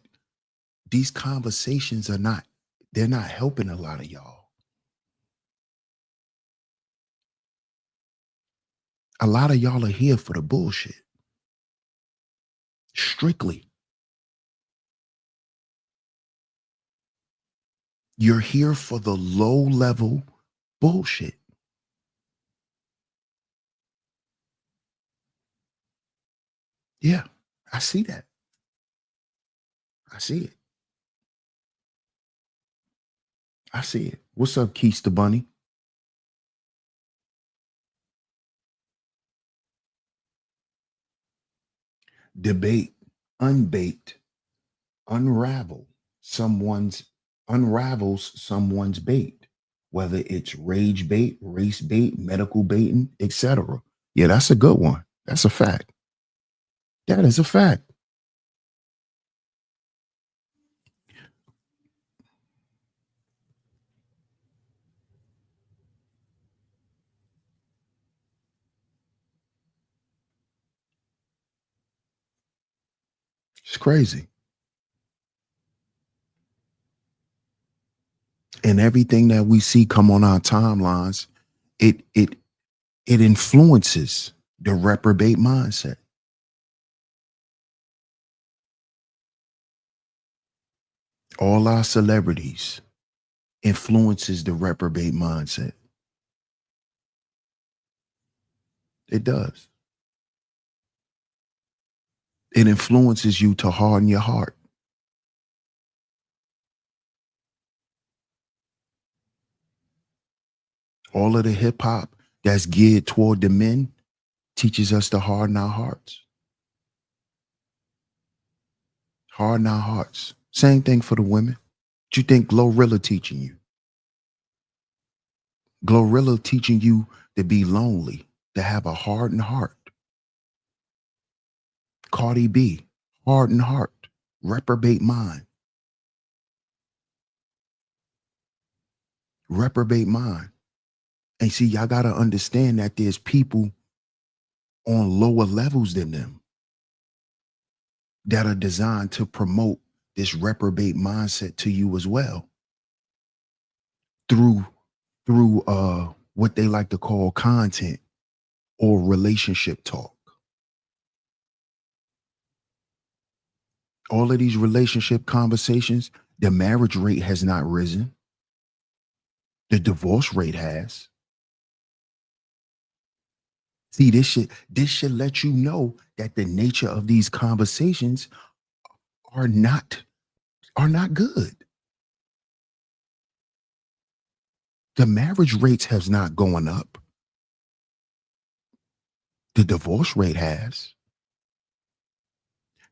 these conversations they're not helping a lot of y'all. A lot of y'all are here for the bullshit. Strictly. You're here for the low level bullshit. Yeah, I see that. I see it. I see it. What's up, Keista Bunny? Debate, unbait, unravel someone's unravels someone's bait, whether it's rage bait, race bait, medical baiting, etc. Yeah, that's a good one. That's a fact. That is a fact. It's crazy. And everything that we see come on our timelines, it influences the reprobate mindset. All our celebrities influences the reprobate mindset. It does. It influences you to harden your heart. All of the hip hop that's geared toward the men teaches us to harden our hearts. Harden our hearts. Same thing for the women. What you think Glorilla teaching you? Glorilla teaching you to be lonely, to have a hardened heart. Cardi B, hardened heart, reprobate mind, reprobate mind. And see, y'all gotta understand that there's people on lower levels than them that are designed to promote this reprobate mindset to you as well through what they like to call content or relationship talk. All of these relationship conversations, the marriage rate has not risen. The divorce rate has. See, this should let you know that the nature of these conversations are not are not good. The marriage rates has not going up. The divorce rate has.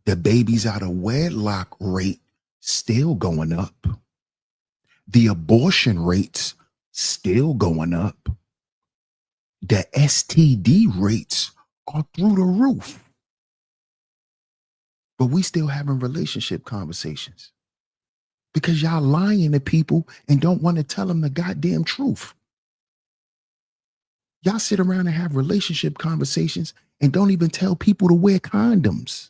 The babies out of wedlock rate still going up. The abortion rates still going up. The STD rates are through the roof. But we still having relationship conversations because y'all lying to people and don't want to tell them the goddamn truth. Y'all sit around and have relationship conversations and don't even tell people to wear condoms.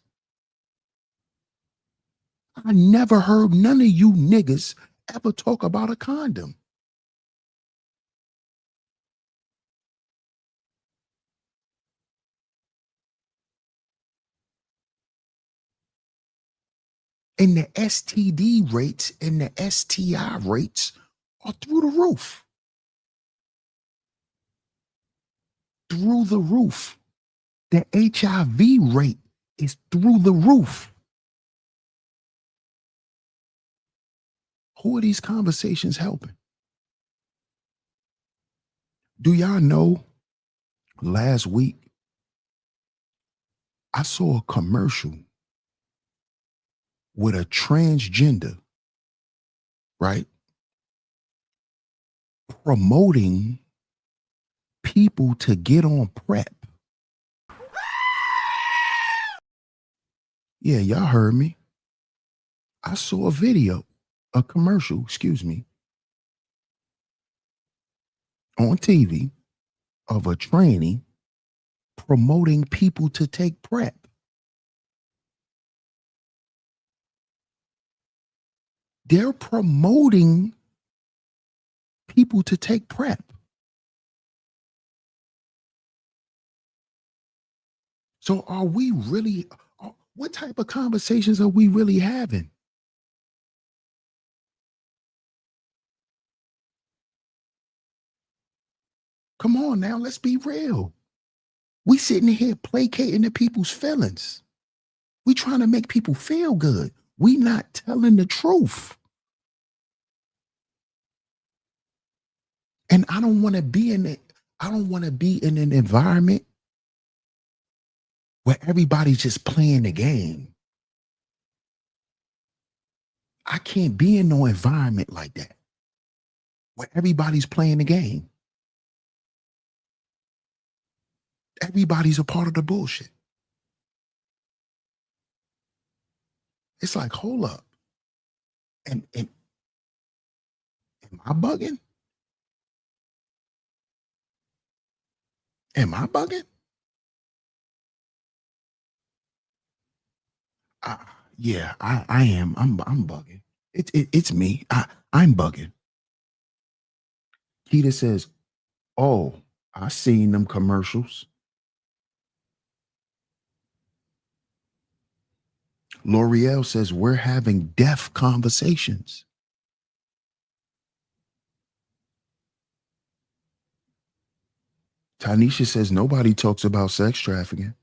I never heard none of you niggas ever talk about a condom. And the STD rates and the STI rates are through the roof. Through the roof. The HIV rate is through the roof. Who are these conversations helping? Do y'all know last week I saw a commercial with a transgender, right? Promoting people to get on PrEP. Yeah, y'all heard me. I saw a video, a commercial, excuse me, on TV of a tranny promoting people to take PrEP. They're promoting people to take PrEP. So are we really, what type of conversations are we really having? Come on now, let's be real. We sitting here placating to people's feelings. We trying to make people feel good. We not telling the truth. And I don't want to be in it. I don't want to be in an environment where everybody's just playing the game. I can't be in no environment like that where everybody's playing the game. Everybody's a part of the bullshit. It's like, hold up. And am I bugging? Am I bugging? Uh, yeah, I am. I'm bugging. It's me. I'm bugging. Keita says, "Oh, I seen them commercials." L'Oreal says we're having deaf conversations. Tanisha says nobody talks about sex trafficking.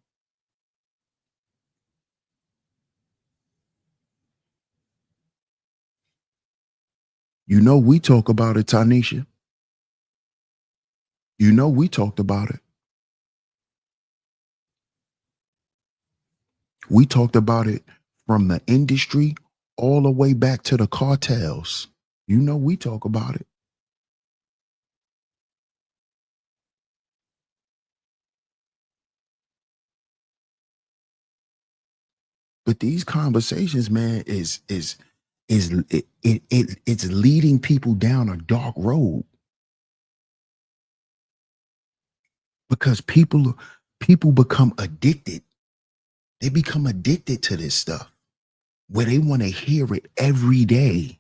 You know we talk about it, Tanisha. You know we talked about it. We talked about it from the industry all the way back to the cartels. You know we talk about it. But these conversations, man, it's leading people down a dark road because people become addicted. They become addicted to this stuff where they want to hear it every day.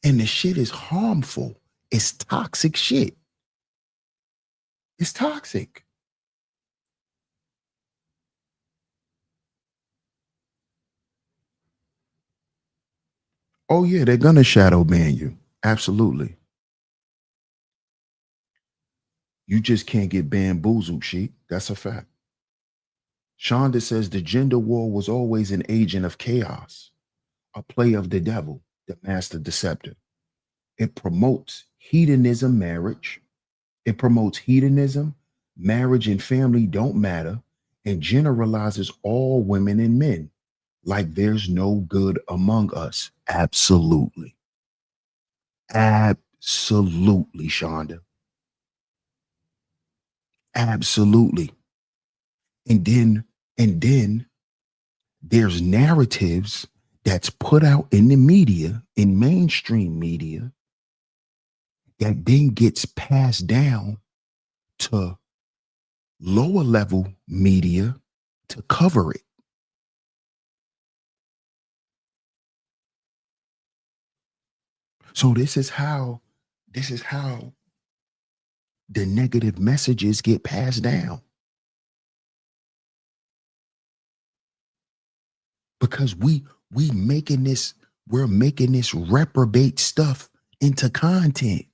And the shit is harmful. It's toxic shit. It's toxic. Oh yeah, they're gonna shadow ban you. Absolutely. You just can't get bamboozled, sheep. That's a fact. Shonda says the gender war was always an agent of chaos, a play of the devil, the master deceptor. It promotes hedonism, marriage. It promotes hedonism, marriage and family don't matter, and generalizes all women and men like there's no good among us. Absolutely. Absolutely, Shonda. Absolutely. And then there's narratives that's put out in the media, in mainstream media, that then gets passed down to lower level media to cover it. So this is how the negative messages get passed down because we're making this reprobate stuff into content,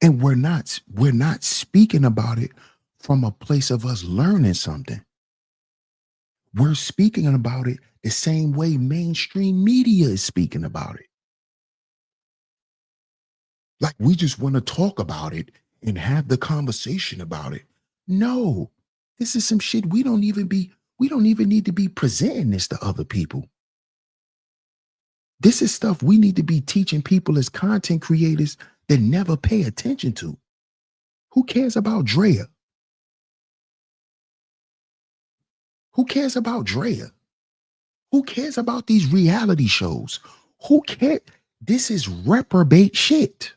and we're not speaking about it from a place of us learning something. We're speaking about it the same way mainstream media is speaking about it. Like we just want to talk about it and have the conversation about it. No, this is some shit we don't even need to be presenting this to other people. This is stuff we need to be teaching people as content creators that never pay attention to. Who cares about Drea? Who cares about Drea? Who cares about these reality shows? Who cares? This is reprobate shit.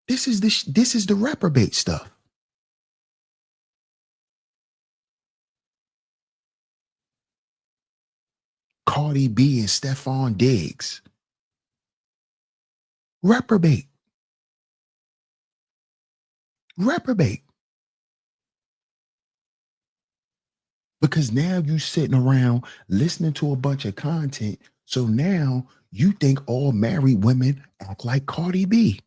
This is the reprobate stuff. Cardi B and Stephon Diggs. Reprobate. Reprobate. Because now you sitting around listening to a bunch of content. So now You think all married women act like Cardi B.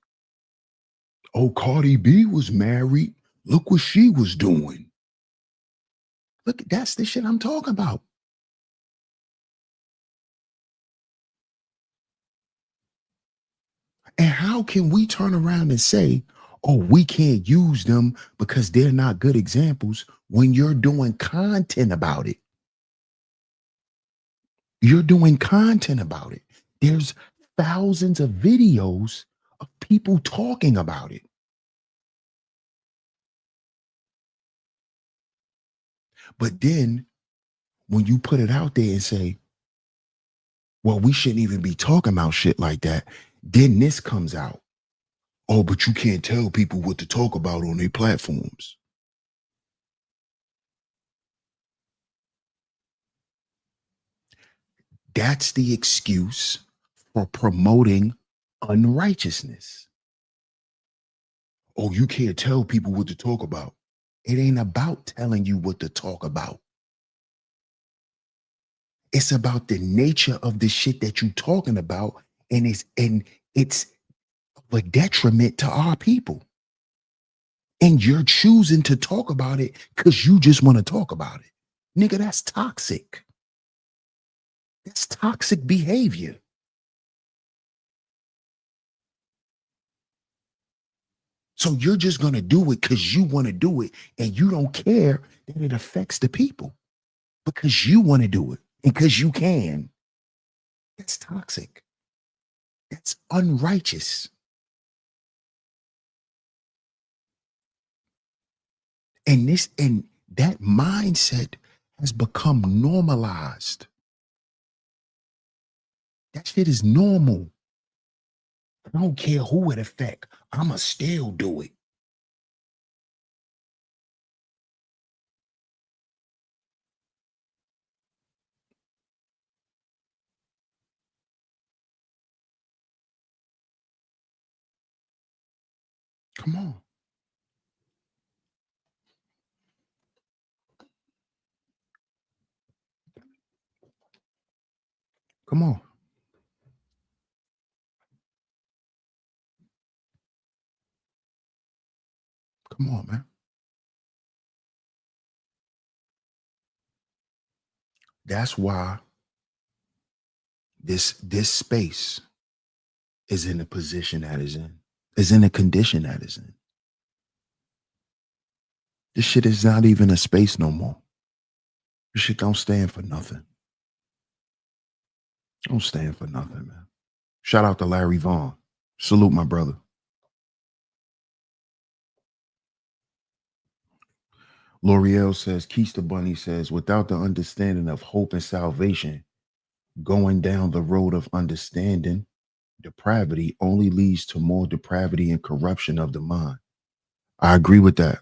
Oh, Cardi B was married. Look what she was doing. Look, that's the shit I'm talking about. And how can we turn around and say, oh, we can't use them because they're not good examples when you're doing content about it? You're doing content about it. There's thousands of videos of people talking about it. But then when you put it out there and say, well, we shouldn't even be talking about shit like that, then this comes out. Oh, but you can't tell people what to talk about on their platforms. That's the excuse for promoting unrighteousness. Oh, you can't tell people what to talk about. It ain't about telling you what to talk about. It's about the nature of the shit that you're talking about, and it's a detriment to our people. And you're choosing to talk about it because you just want to talk about it. Nigga, that's toxic. That's toxic behavior. So you're just going to do it because you want to do it, and you don't care that it affects the people because you want to do it and because you can. That's toxic. That's unrighteous. And that mindset has become normalized. That shit is normal. I don't care who it affect. I'ma still do it. Come on. Come on. Come on, man. That's why this space is in the position that is in the condition that is in. This shit is not even a space no more. This shit don't stand for nothing. Don't stand for nothing, man. Shout out to Larry Vaughn. Salute my brother. L'Oreal says, Keista Bunny says, without the understanding of hope and salvation, going down the road of understanding depravity only leads to more depravity and corruption of the mind. I agree with that.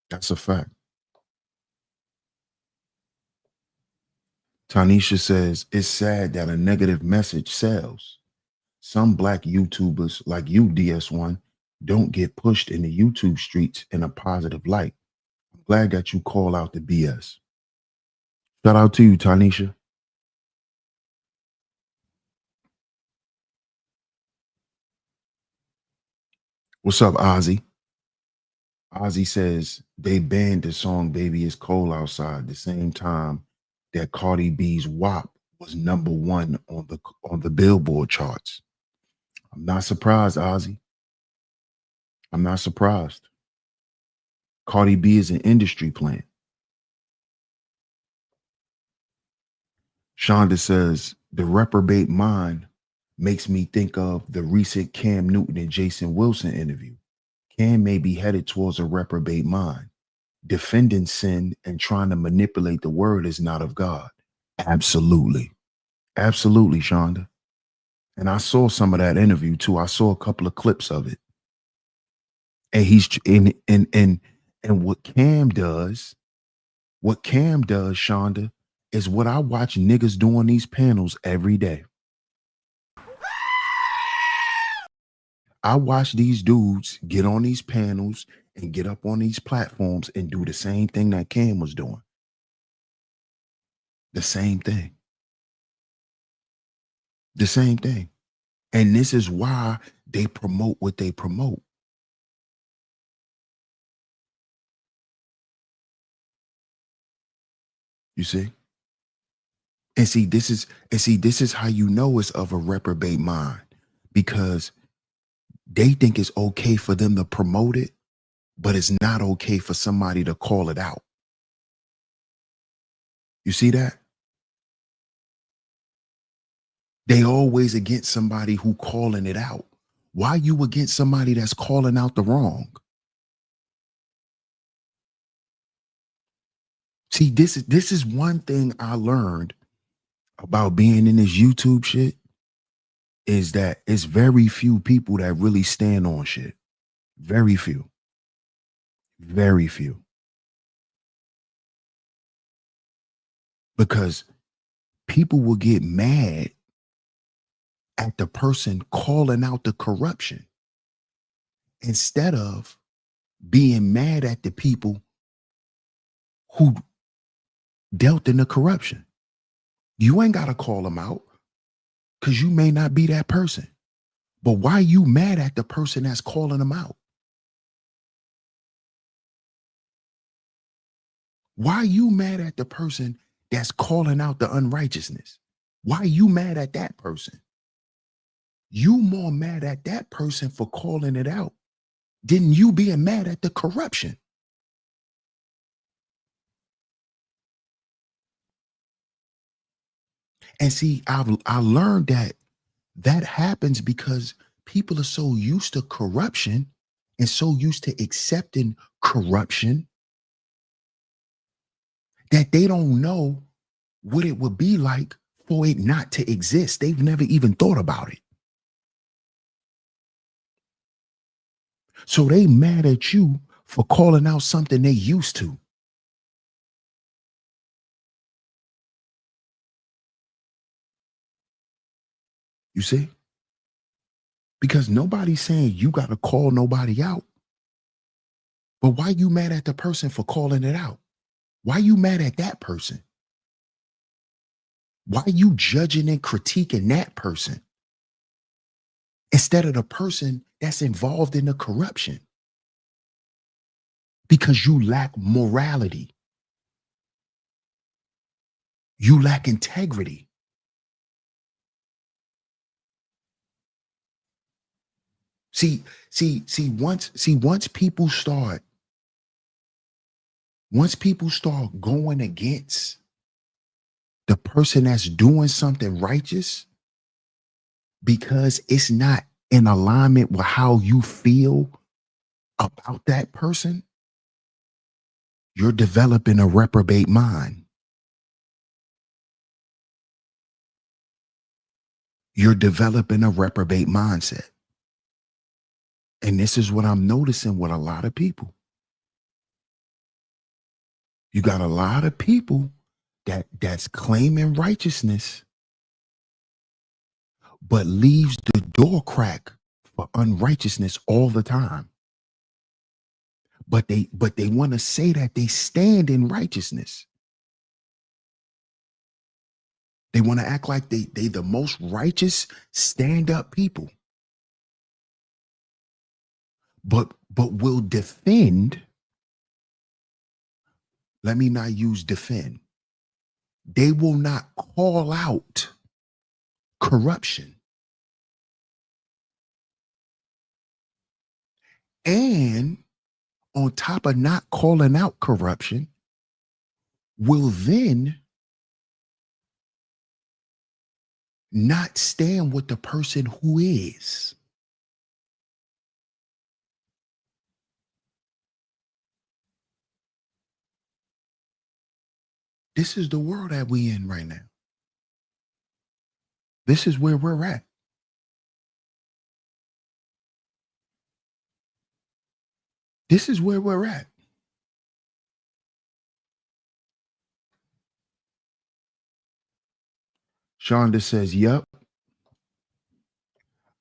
That's a fact. Tanisha says, it's sad that a negative message sells. Some black YouTubers like you, DS1, don't get pushed in the YouTube streets in a positive light. I'm glad that you call out the BS. Shout out to you, Tanisha. What's up, Ozzy? Ozzy says they banned the song Baby It's Cold Outside the same time that Cardi B's WAP was #1 on the Billboard charts. I'm not surprised, Ozzy. I'm not surprised. Cardi B is an industry plant. Shonda says the reprobate mind makes me think of the recent Cam Newton and Jason Wilson interview. Cam may be headed towards a reprobate mind. Defending sin and trying to manipulate the word is not of God. Absolutely. Absolutely, Shonda. And I saw some of that interview too. I saw a couple of clips of it. And he's and what Cam does, Shonda, is what I watch niggas do on these panels every day. I watch these dudes get on these panels and get up on these platforms and do the same thing that Cam was doing. The same thing. The same thing. And this is why they promote what they promote. You see? And see, this is how you know it's of a reprobate mind. Because they think it's okay for them to promote it, but it's not okay for somebody to call it out. You see that? They always against somebody who calling it out. Why you against somebody that's calling out the wrong? See, this is one thing I learned about being in this YouTube shit is that it's very few people that really stand on shit. Very few. Very few. Because people will get mad at the person calling out the corruption instead of being mad at the people who dealt in the corruption. You ain't got to call them out because you may not be that person. But why you mad at the person that's calling them out? Why you mad at the person that's calling out the unrighteousness? Why you mad at that person? You more mad at that person for calling it out than you being mad at the corruption. And see, I learned that happens because people are so used to corruption and so used to accepting corruption that they don't know what it would be like for it not to exist. They've never even thought about it. So they mad at you for calling out something they used to. You see? Because nobody's saying you got to call nobody out. But why you mad at the person for calling it out? Why you mad at that person? Why you judging and critiquing that person instead of the person that's involved in the corruption? Because you lack morality. You lack integrity. Once people start going against the person that's doing something righteous because it's not in alignment with how you feel about that person, you're developing a reprobate mind. You're developing a reprobate mindset. And this is what I'm noticing with a lot of people. You got a lot of people that's claiming righteousness, but leaves the door crack for unrighteousness all the time. But they want to say that they stand in righteousness. They want to act like they the most righteous stand-up people. But will defend, let me not use defend. They will not call out corruption. And on top of not calling out corruption, will then not stand with the person who is. This is the world that we in right now. This is where we're at. This is where we're at. Shonda says, "Yep,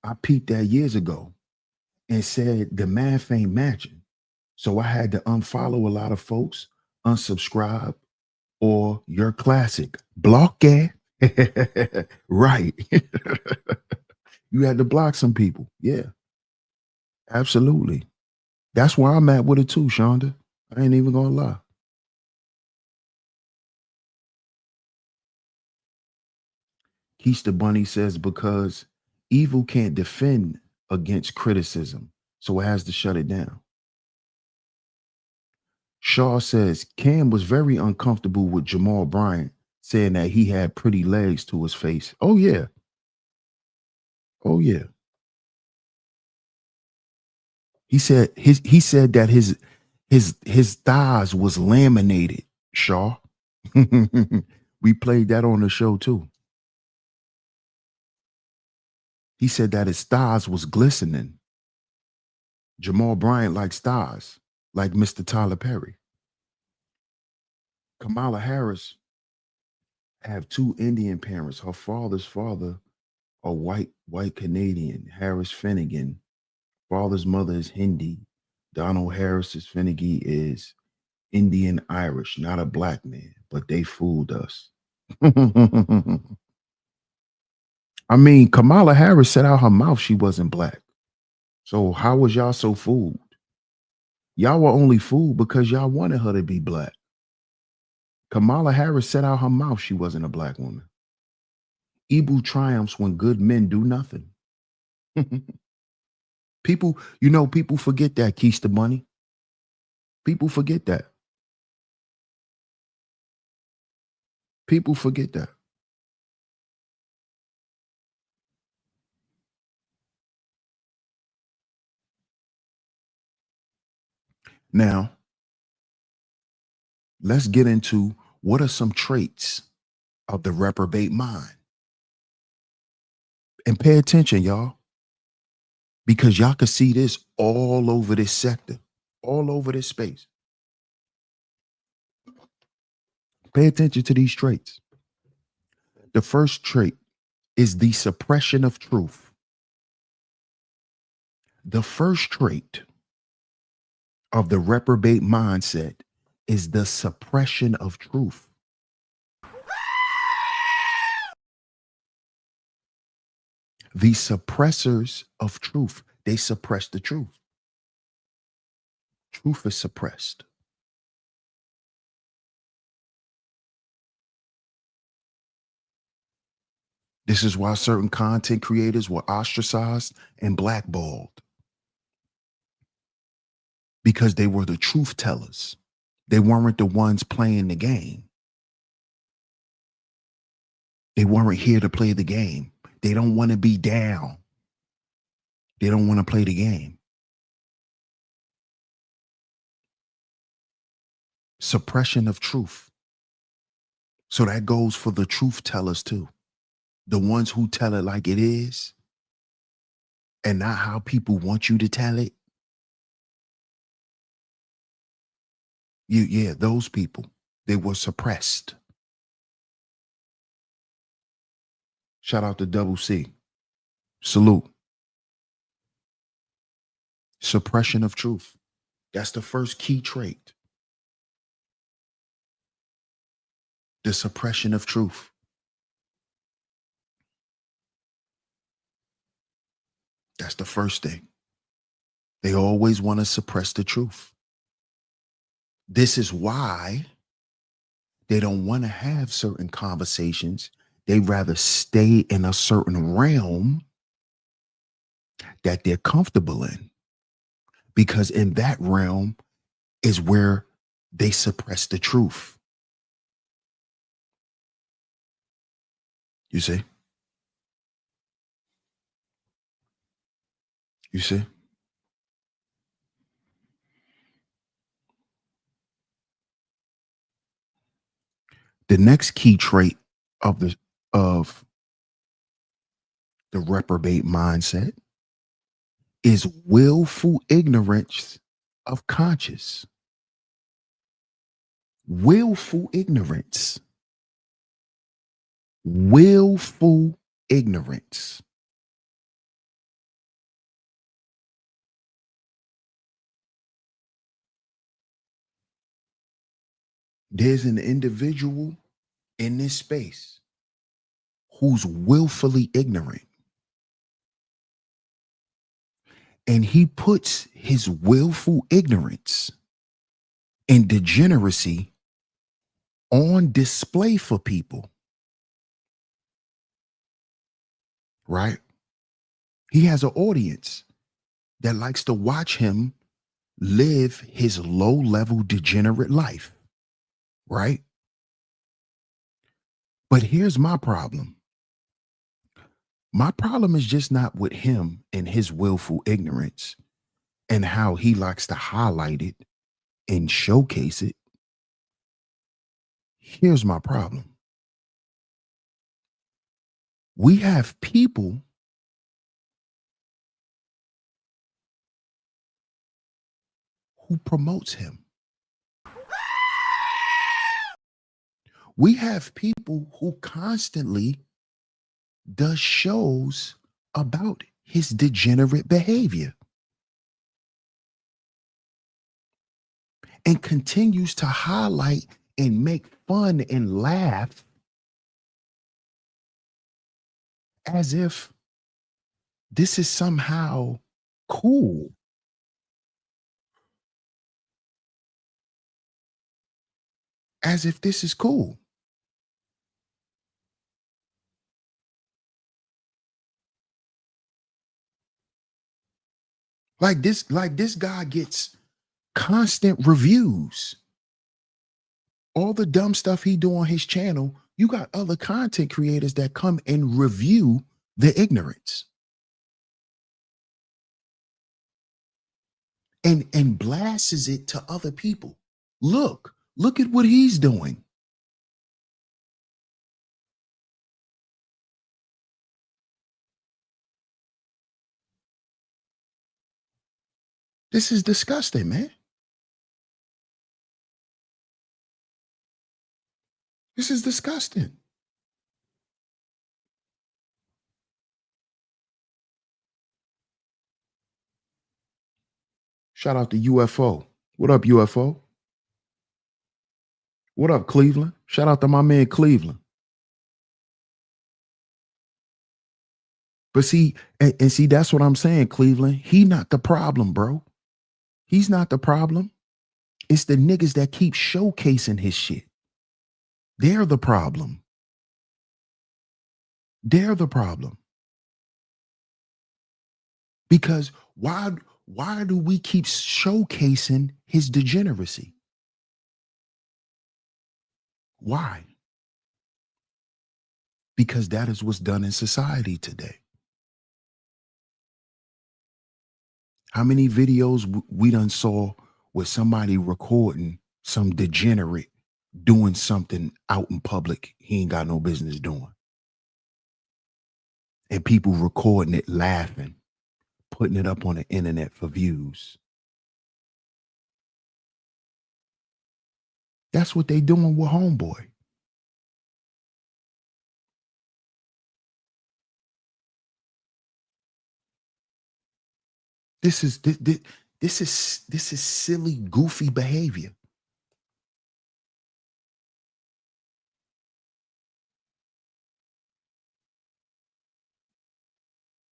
I peeped that years ago and said the math ain't matching. So I had to unfollow a lot of folks, unsubscribe, or your classic. Block it." Right. You had to block some people. Yeah, absolutely. That's where I'm at with it too, Shonda. I ain't even gonna lie. Keista Bunny says because evil can't defend against criticism, so it has to shut it down. Shaw says Cam was very uncomfortable with Jamal Bryant saying that he had pretty legs to his face. Oh yeah. Oh yeah. He said that his thighs was laminated, Shaw. We played that on the show too. He said that his thighs was glistening. Jamal Bryant likes thighs, like Mr. Tyler Perry. Kamala Harris have two Indian parents. Her father's father, a white Canadian, Harris Finnegan. Father's mother is Hindi. Donald Harris's Finnegan is Indian Irish, not a black man, but they fooled us. I mean, Kamala Harris said out her mouth she wasn't black. So how was y'all so fooled? Y'all were only fooled because y'all wanted her to be black. Kamala Harris said out her mouth she wasn't a black woman. Evil triumphs when good men do nothing. People forget that, Keista Money. People forget that. People forget that. Now, let's get into what are some traits of the reprobate mind. And pay attention, y'all, because y'all can see this all over this sector, all over this space. Pay attention to these traits. The first trait is the suppression of truth. The first trait of the reprobate mindset is the suppression of truth. The suppressors of truth, they suppress the truth. Truth is suppressed. This is why certain content creators were ostracized and blackballed because they were the truth tellers. They weren't the ones playing the game. They weren't here to play the game. They don't want to be down. They don't want to play the game. Suppression of truth. So that goes for the truth tellers too. The ones who tell it like it is and not how people want you to tell it. Yeah, those people, they were suppressed. Shout out to Double C. Salute. Suppression of truth. That's the first key trait. The suppression of truth. That's the first thing. They always want to suppress the truth. This is why they don't want to have certain conversations. They rather stay in a certain realm that they're comfortable in. Because in that realm is where they suppress the truth. You see? You see? The next key trait of the reprobate mindset is willful ignorance of conscience. Willful ignorance. Willful ignorance. There's an individual in this space who's willfully ignorant. And he puts his willful ignorance and degeneracy on display for people, right? He has an audience that likes to watch him live his low level degenerate life, right? But here's my problem. My problem is just not with him and his willful ignorance and how he likes to highlight it and showcase it. Here's my problem. We have people who promotes him. We have people who constantly does shows about his degenerate behavior and continues to highlight and make fun and laugh as if this is somehow cool. As if this is cool. Like this guy gets constant reviews. All the dumb stuff he do on his channel, you got other content creators that come and review the ignorance and blasts it to other people. Look at what he's doing. This is disgusting, man. This is disgusting. Shout out to UFO. What up, UFO? What up, Cleveland? Shout out to my man Cleveland. But see, and see, that's what I'm saying, Cleveland. He not the problem, bro. He's not the problem. It's the niggas that keep showcasing his shit. They're the problem. They're the problem. Because why do we keep showcasing his degeneracy? Why? Because that is what's done in society today. How many videos we done saw with somebody recording some degenerate doing something out in public he ain't got no business doing? And people recording it, laughing, putting it up on the internet for views. That's what they doing with Homeboy. This is silly, goofy behavior.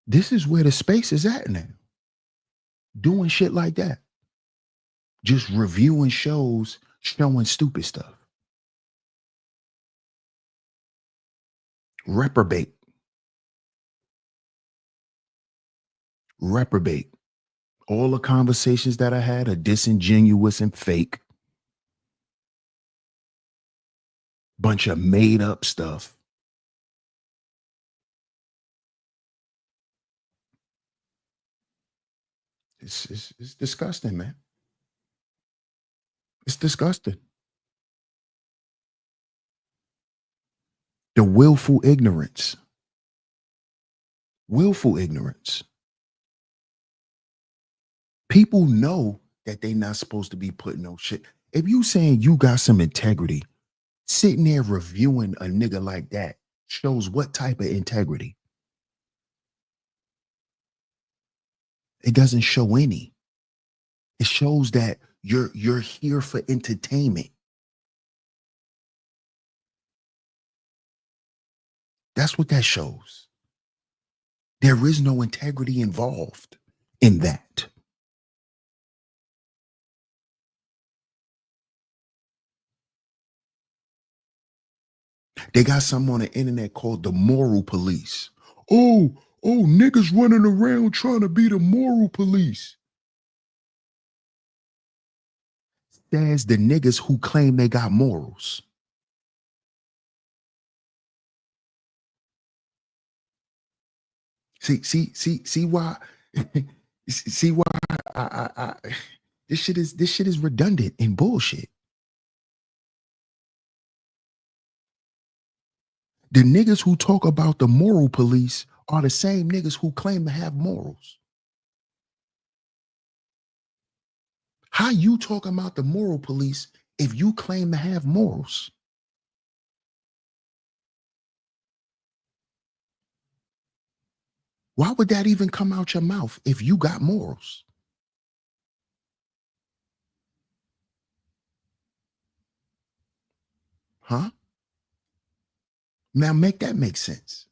This is where the space is at now. Doing shit like that. Just reviewing shows, showing stupid stuff. Reprobate. Reprobate. All the conversations that I had are disingenuous and fake. Bunch of made up stuff. It's disgusting, man. It's disgusting. The willful ignorance. Willful ignorance. People know that they not supposed to be putting no shit. If you saying you got some integrity, sitting there reviewing a nigga like that shows what type of integrity. It doesn't show any. It shows that you're here for entertainment. That's what that shows. There is no integrity involved in that. They got something on the internet called the moral police. Oh, niggas running around trying to be the moral police. There's the niggas who claim they got morals. See why see why I this shit is redundant and bullshit. The niggas who talk about the moral police are the same niggas who claim to have morals. How you talking about the moral police if you claim to have morals? Why would that even come out your mouth if you got morals? Huh? Now make that make sense.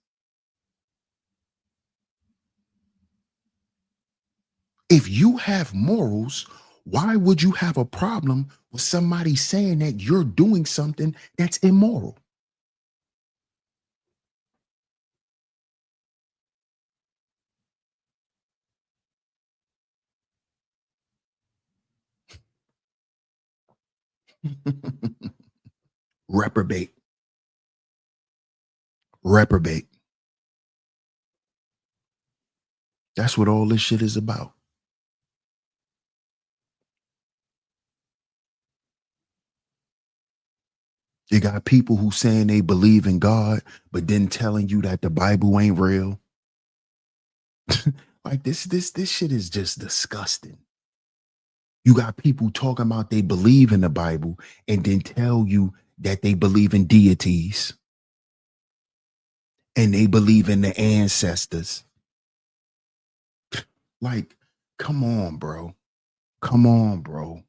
If you have morals, why would you have a problem with somebody saying that you're doing something that's immoral? Reprobate. Reprobate. That's what all this shit is about. You got people who saying they believe in God, but then telling you that the Bible ain't real. Like this shit is just disgusting. You got people talking about they believe in the Bible and then tell you that they believe in deities and they believe in the ancestors. Like, come on, bro. Come on, bro.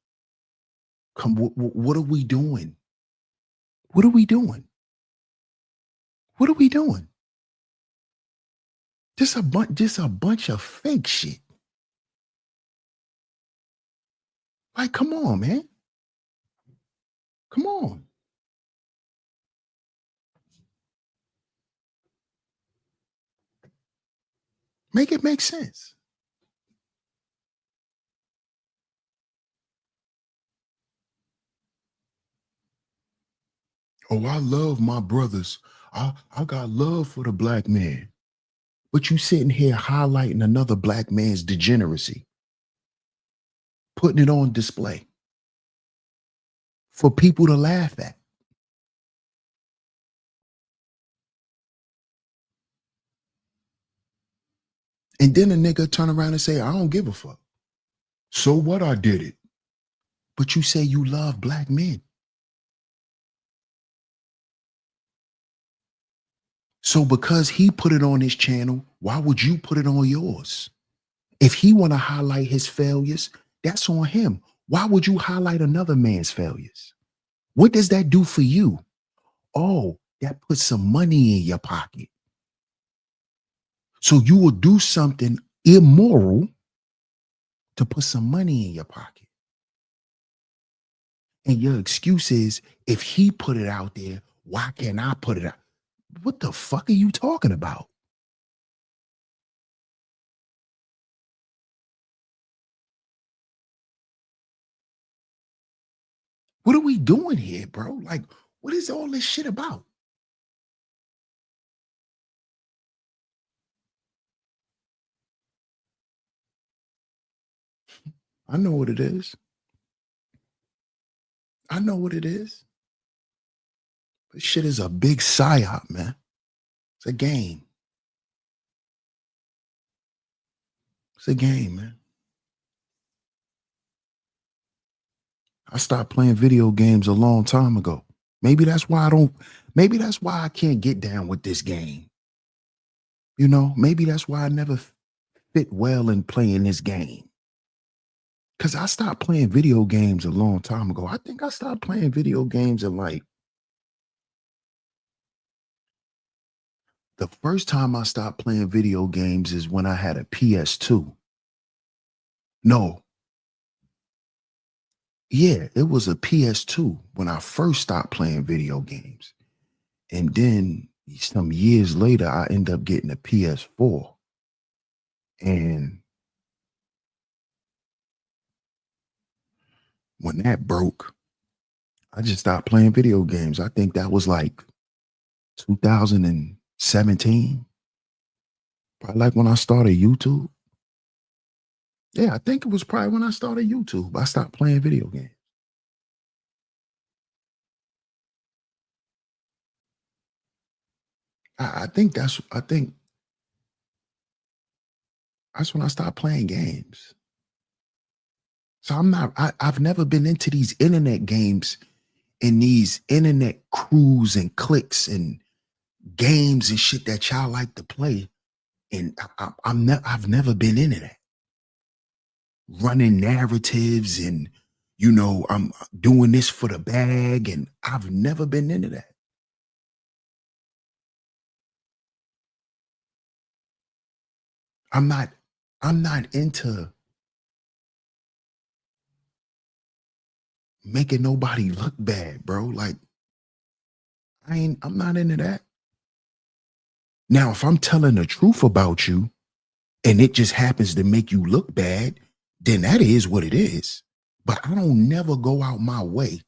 What are we doing? What are we doing? What are we doing? Just a bunch of fake shit. Like, come on, man. Come on. Make it make sense. Oh, I love my brothers. I got love for the black man. But you sitting here highlighting another black man's degeneracy, putting it on display for people to laugh at. And then a nigga turn around and say, I don't give a fuck. So what, I did it. But you say you love black men. So because he put it on his channel, why would you put it on yours? If he want to highlight his failures, that's on him. Why would you highlight another man's failures? What does that do for you? Oh, that puts some money in your pocket. So you will do something immoral to put some money in your pocket. And your excuse is, if he put it out there, why can't I put it out? What the fuck are you talking about? What are we doing here, bro? Like, what is all this shit about? I know what it is. I know what it is. This shit is a big psyop, man. It's a game. It's a game, man. I stopped playing video games a long time ago. Maybe that's why maybe that's why I can't get down with this game. Maybe that's why I never fit well in playing this game. Cause I stopped playing video games a long time ago. I think I stopped playing video games in like The first time I stopped playing video games is when I had a PS2. No, yeah, it was a PS2 when I first stopped playing video games. And then some years later, I ended up getting a PS4. And when that broke, I just stopped playing video games. I think that was like 2017, probably like when I started YouTube. Yeah, I think it was probably when I started YouTube. I stopped playing video games. I think that's when I stopped playing games. So I've never been into these internet games and these internet crews and cliques and games and shit that y'all like to play. And I've never been into that. Running narratives and I'm doing this for the bag, and I've never been into that. I'm not I'm not into making nobody look bad, bro. Like I'm not into that. Now, if I'm telling the truth about you and it just happens to make you look bad, then that is what it is. But I don't never go out my way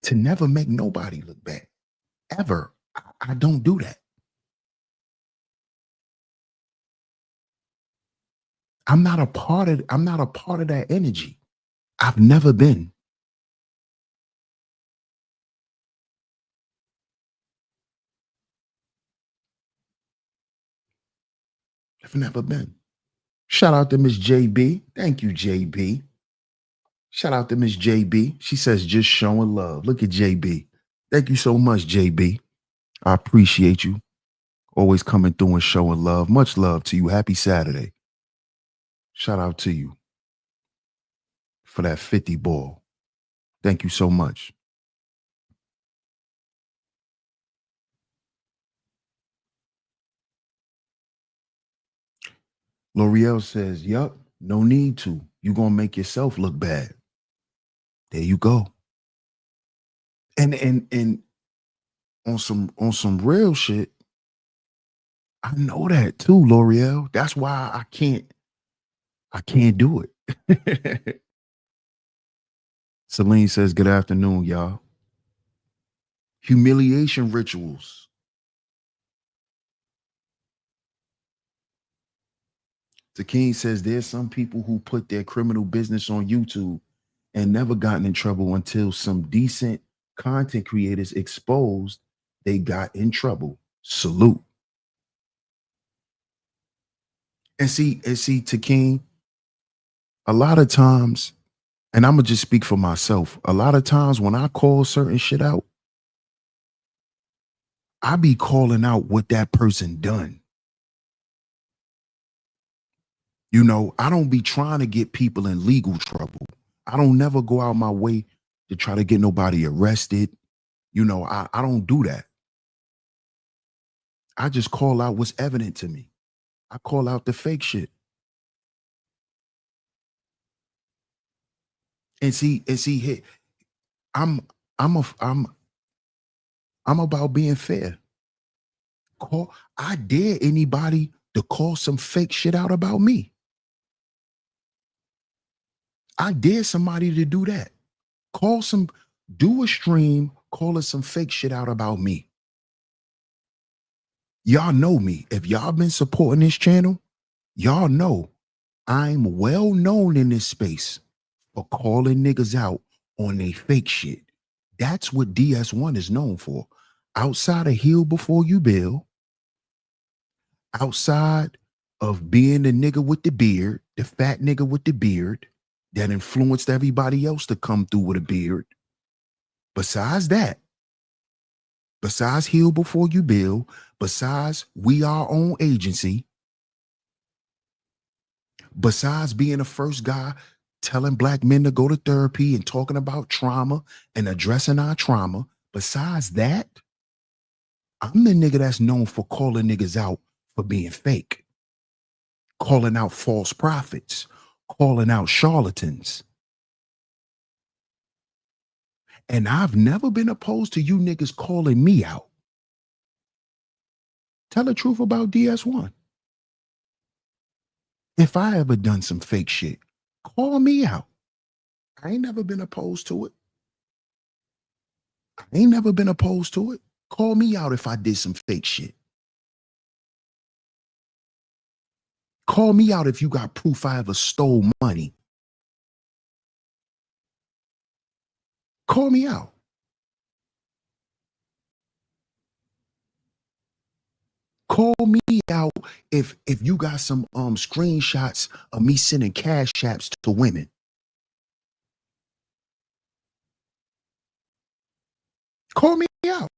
to never make nobody look bad. Ever. I don't do that. I'm not a part of that energy. I've never been. I've never been. Shout out to Miss JB. Thank you, JB. Shout out to Miss JB. She says just showing love. Look at JB. Thank you so much, JB. I appreciate you. Always coming through and showing love. Much love to you. Happy Saturday. Shout out to you for that 50 ball. Thank you so much. L'Oreal says, yup, no need to. You're gonna make yourself look bad. There you go. And on some real shit, I know that too, L'Oreal. That's why I can't do it. Celine says, good afternoon, y'all. Humiliation rituals. The King says there's some people who put their criminal business on YouTube and never gotten in trouble until some decent content creators exposed they got in trouble. Salute. And see, to King, a lot of times, and I'm gonna just speak for myself, a lot of times when I call certain shit out, I be calling out what that person done. I don't be trying to get people in legal trouble. I don't never go out my way to try to get nobody arrested. I don't do that. I just call out what's evident to me. I call out the fake shit. And see, here, I'm I'm a I'm about being fair. I dare anybody to call some fake shit out about me. I dare somebody to do that. Call some, do a stream, calling some fake shit out about me. Y'all know me. If y'all been supporting this channel, y'all know I'm well known in this space for calling niggas out on they fake shit. That's what DS1 is known for. Outside of heal before you build, outside of being the nigga with the beard, the fat nigga with the beard that influenced everybody else to come through with a beard. Besides that, besides heal before you build, besides we our own agency, besides being the first guy telling black men to go to therapy and talking about trauma and addressing our trauma, besides that, I'm the nigga that's known for calling niggas out for being fake, calling out false prophets, calling out charlatans. And I've never been opposed to you niggas calling me out. Tell the truth about DS1. If I ever done some fake shit, call me out. I ain't never been opposed to it. I ain't never been opposed to it. Call me out if I did some fake shit. Call me out if you got proof I ever stole money. Call me out. Call me out if you got some screenshots of me sending cash apps to women. Call me out.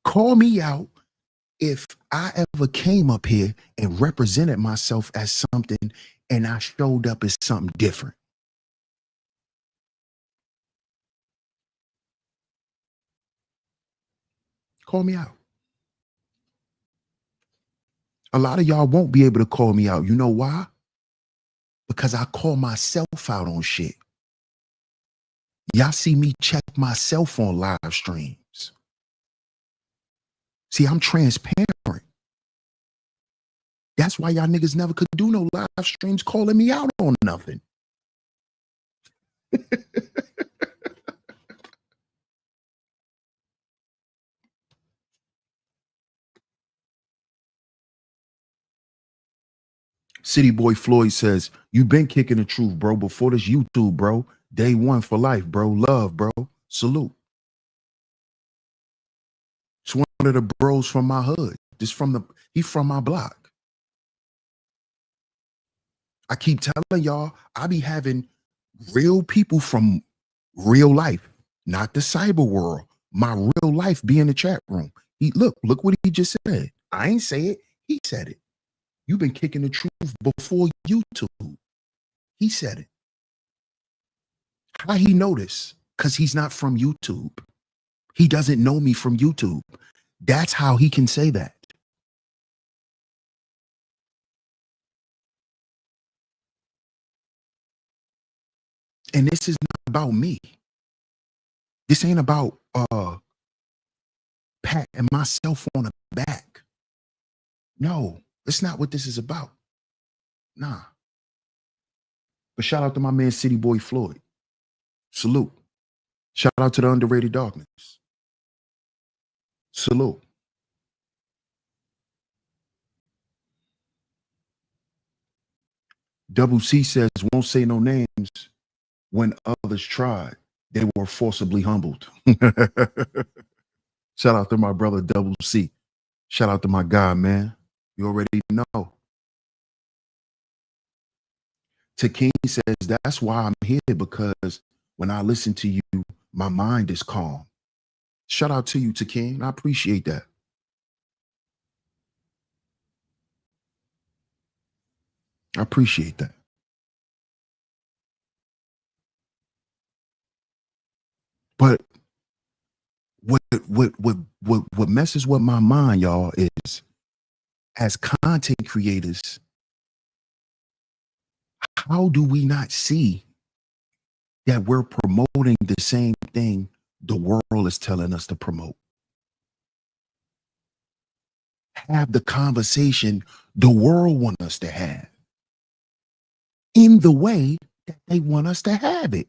Call me out if I ever came up here and represented myself as something and I showed up as something different. Call me out. A lot of y'all won't be able to call me out. You know why? Because I call myself out on shit. Y'all see me check myself on live streams. See, I'm transparent. That's why y'all niggas never could do no live streams calling me out on nothing. City Boy Floyd says, you been kicking the truth, bro, before this YouTube, bro. Day one for life, bro. Love, bro. Salute. It's one of the bros from my hood. He's from my block. I keep telling y'all, I be having real people from real life, not the cyber world. My real life be in the chat room. Look what he just said. I ain't say it. He said it. You've been kicking the truth before YouTube. He said it. How he know this? Because he's not from YouTube. He doesn't know me from YouTube. That's how he can say that. And this is not about me. This ain't about patting myself on the back. No, it's not what this is about. Nah. But shout out to my man City Boy Floyd. Salute. Shout out to the underrated darkness. Salute. Double C says, won't say no names. When others tried, they were forcibly humbled. Shout out to my brother Double C. Shout out to my guy, man. You already know. Takeem says, that's why I'm here, because when I listen to you, my mind is calm. Shout out to you, Takeem. I appreciate that. I appreciate that. But what messes with my mind, y'all, is as content creators, how do we not see that we're promoting the same thing the world is telling us to promote? Have the conversation the world wants us to have in the way that they want us to have it.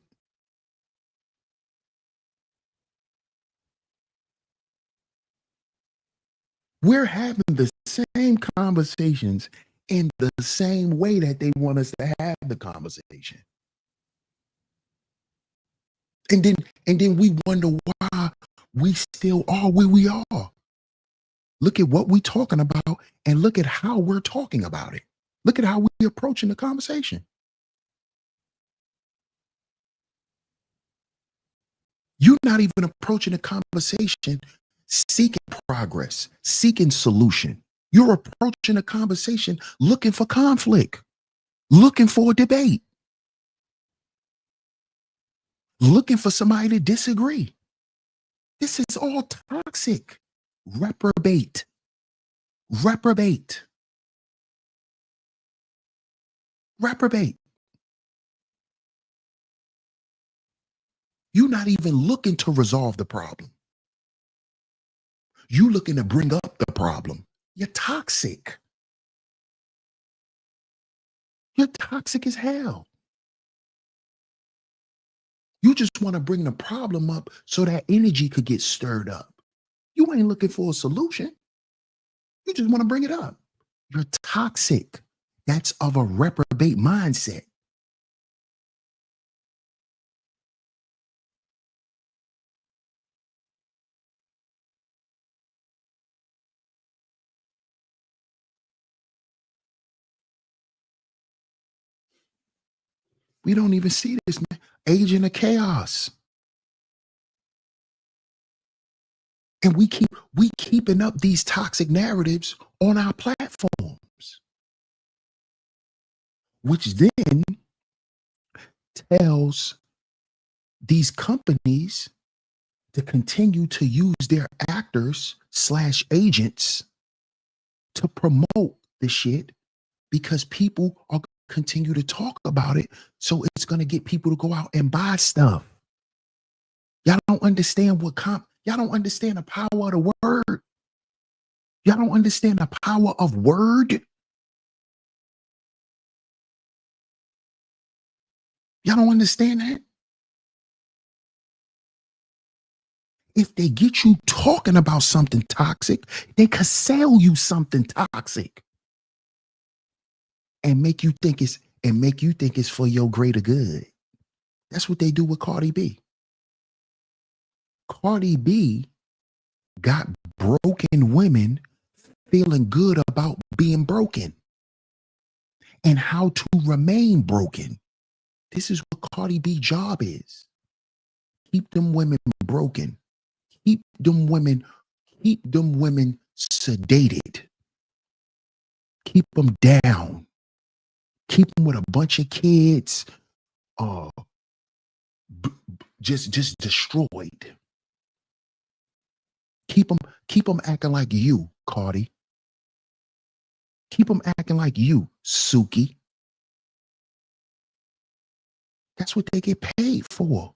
We're having the same conversations in the same way that they want us to have the conversation. And then we wonder why we still are where we are. Look at what we're talking about and look at how we're talking about it. Look at how we're approaching the conversation. You're not even approaching the conversation seeking progress, seeking solution. You're approaching the conversation looking for conflict, looking for a debate. looking for somebody to disagree. This is all toxic. Reprobate. Reprobate. Reprobate. You're not even looking to resolve the problem. You looking to bring up the problem. You're toxic. You're toxic as hell. You just want to bring the problem up so that energy could get stirred up. You ain't looking for a solution. You just want to bring it up. You're toxic. That's of a reprobate mindset. We don't even see this, man. Agent of chaos. And we keeping up these toxic narratives on our platforms, which then tells these companies to continue to use their actors slash agents to promote the shit because people are continue to talk about it. So it's going to get people to go out and buy stuff. Y'all don't understand y'all don't understand the power of the word. Y'all don't understand the power of word. Y'all don't understand that. If they get you talking about something toxic, they could sell you something toxic and make you think it's for your greater good. That's what they do with Cardi B. Cardi B got broken women feeling good about being broken and how to remain broken. This is what Cardi B job is. Keep them women broken. Keep them women, keep them women sedated. Keep them down. Keep them with a bunch of kids, uh, just destroyed. Keep them, keep them acting like you, Cardi. Keep them acting like you, Suki. That's what they get paid for.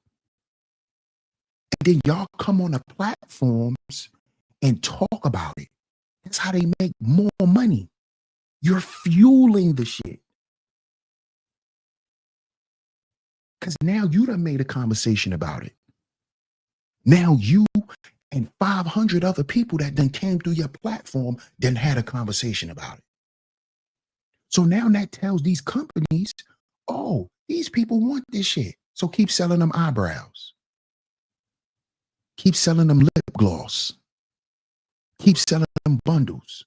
And then y'all come on the platforms and talk about it. That's how they make more money. You're fueling the shit. Because now you done made a conversation about it. Now you and 500 other people that then came through your platform then had a conversation about it. So now that tells these companies, oh, these people want this shit. So keep selling them eyebrows. Keep selling them lip gloss. Keep selling them bundles.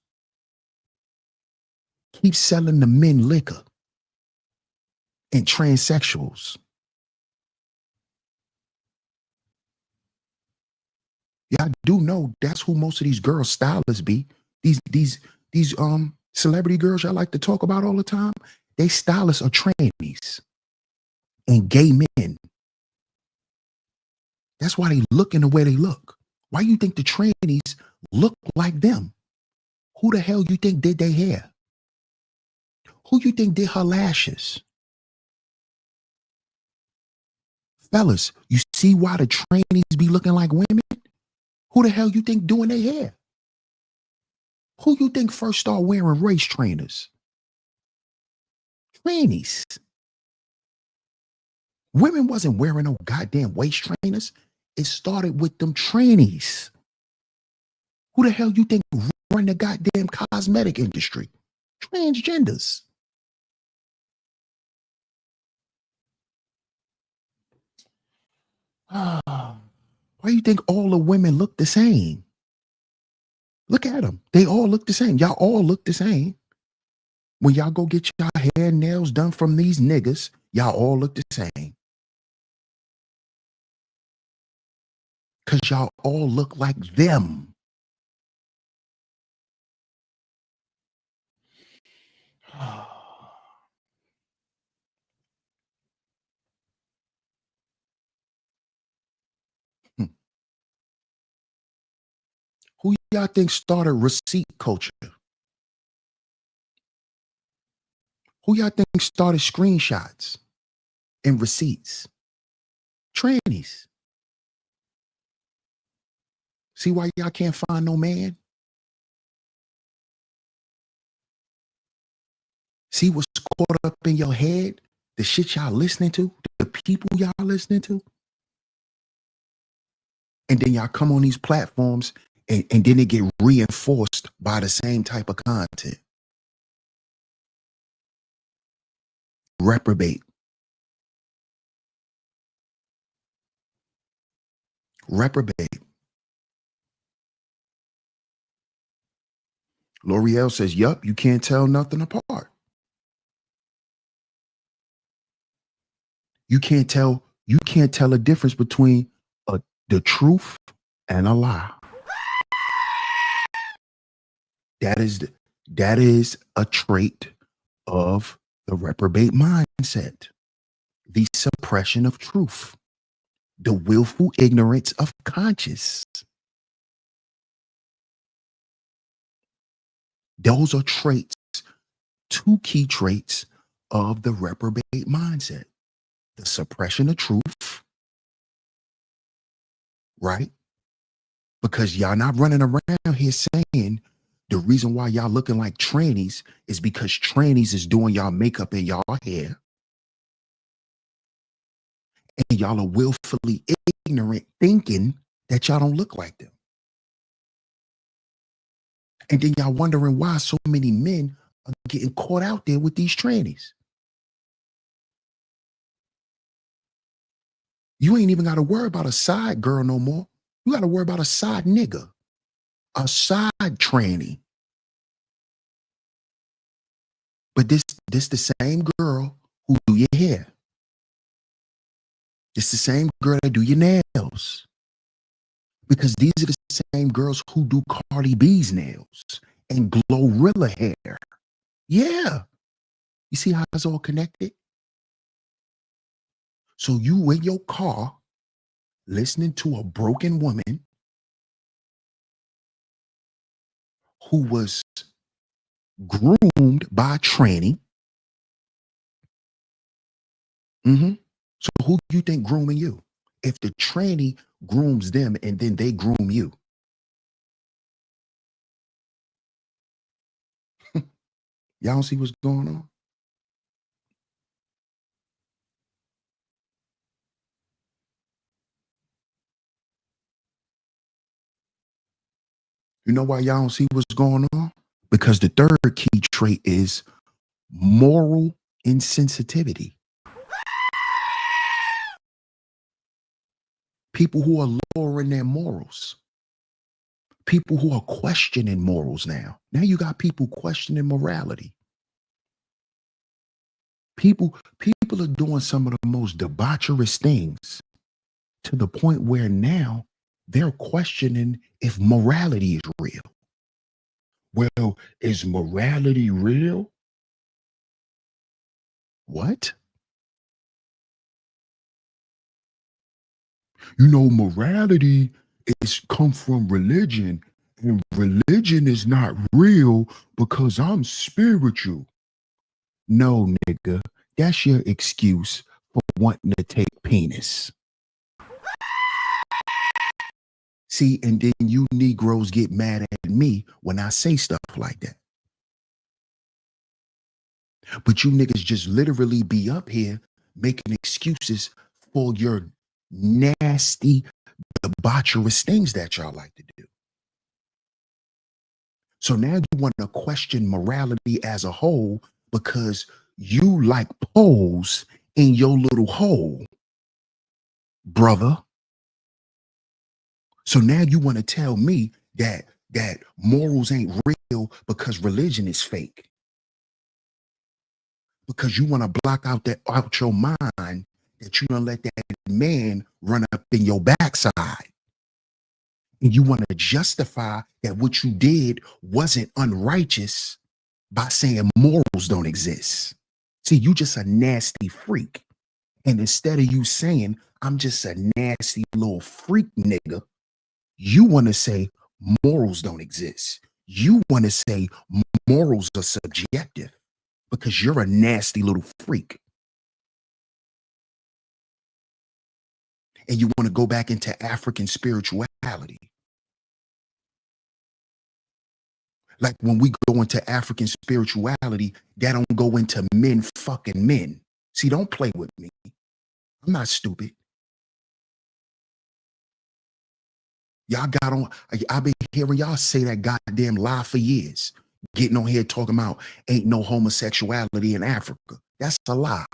Keep selling the men liquor and transsexuals. Yeah, I do know that's who most of these girl stylists be. These celebrity girls y'all like to talk about all the time. They stylists are trannies and gay men. That's why they look in the way they look. Why you think the trannies look like them? Who the hell you think did their hair? Who you think did her lashes? Fellas, you see why the trannies be looking like women? Who the hell you think doing their hair? Who you think first started wearing race trainers? Trannies. Women wasn't wearing no goddamn waist trainers. It started with them trannies. Who the hell you think run the goddamn cosmetic industry? Transgenders. Why you think all the women look the same? Look at them. They all look the same. Y'all all look the same. When y'all go get y'all hair and nails done from these niggas, y'all all look the same. Because y'all all look like them. Who y'all think started receipt culture? Who y'all think started screenshots and receipts? Trannies. See why y'all can't find no man? See what's caught up in your head? The shit y'all listening to? The people y'all listening to? And then y'all come on these platforms and then it get reinforced by the same type of content. Reprobate. Reprobate. L'Oreal says, yup, you can't tell nothing apart. You can't tell a difference between the truth and a lie. That is a trait of the reprobate mindset. The suppression of truth. The willful ignorance of conscience. Those are traits, two key traits of the reprobate mindset. The suppression of truth, right? Because y'all not running around here saying the reason why y'all looking like trannies is because trannies is doing y'all makeup and y'all hair. And y'all are willfully ignorant thinking that y'all don't look like them. And then y'all wondering why so many men are getting caught out there with these trannies. You ain't even got to worry about a side girl no more. You got to worry about a side nigga, a side tranny. But this the same girl who do your hair. It's the same girl that do your nails. Because these are the same girls who do Cardi B's nails and Glorilla hair. Yeah. You see how it's all connected? So you in your car listening to a broken woman who was groomed by a tranny. So who do you think grooming you? If the tranny grooms them and then they groom you. Y'all don't see what's going on? You know why y'all don't see what's going on? Because the third key trait is moral insensitivity. People who are lowering their morals. People who are questioning morals now. Now you got people questioning morality. People are doing some of the most debaucherous things to the point where now they're questioning if morality is real. Well, is morality real? What? You know, morality is come from religion, and religion is not real because I'm spiritual. No, nigga, that's your excuse for wanting to take penis. See, and then you Negroes get mad at me when I say stuff like that. But you niggas just literally be up here making excuses for your nasty, debaucherous things that y'all like to do. So now you want to question morality as a whole because you like poles in your little hole, brother. So now you want to tell me that morals ain't real because religion is fake. Because you want to block out your mind that you don't let that man run up in your backside. And you want to justify that what you did wasn't unrighteous by saying morals don't exist. See, you just a nasty freak. And instead of you saying, I'm just a nasty little freak nigga, you want to say Morals don't exist. You want to say morals are subjective because you're a nasty little freak. And you want to go back into African spirituality. Like when we go into African spirituality, that don't go into men fucking men. See, don't play with me. I'm not stupid. Y'all got on, I've been hearing y'all say that goddamn lie for years. Getting on here talking about ain't no homosexuality in Africa. That's a lie.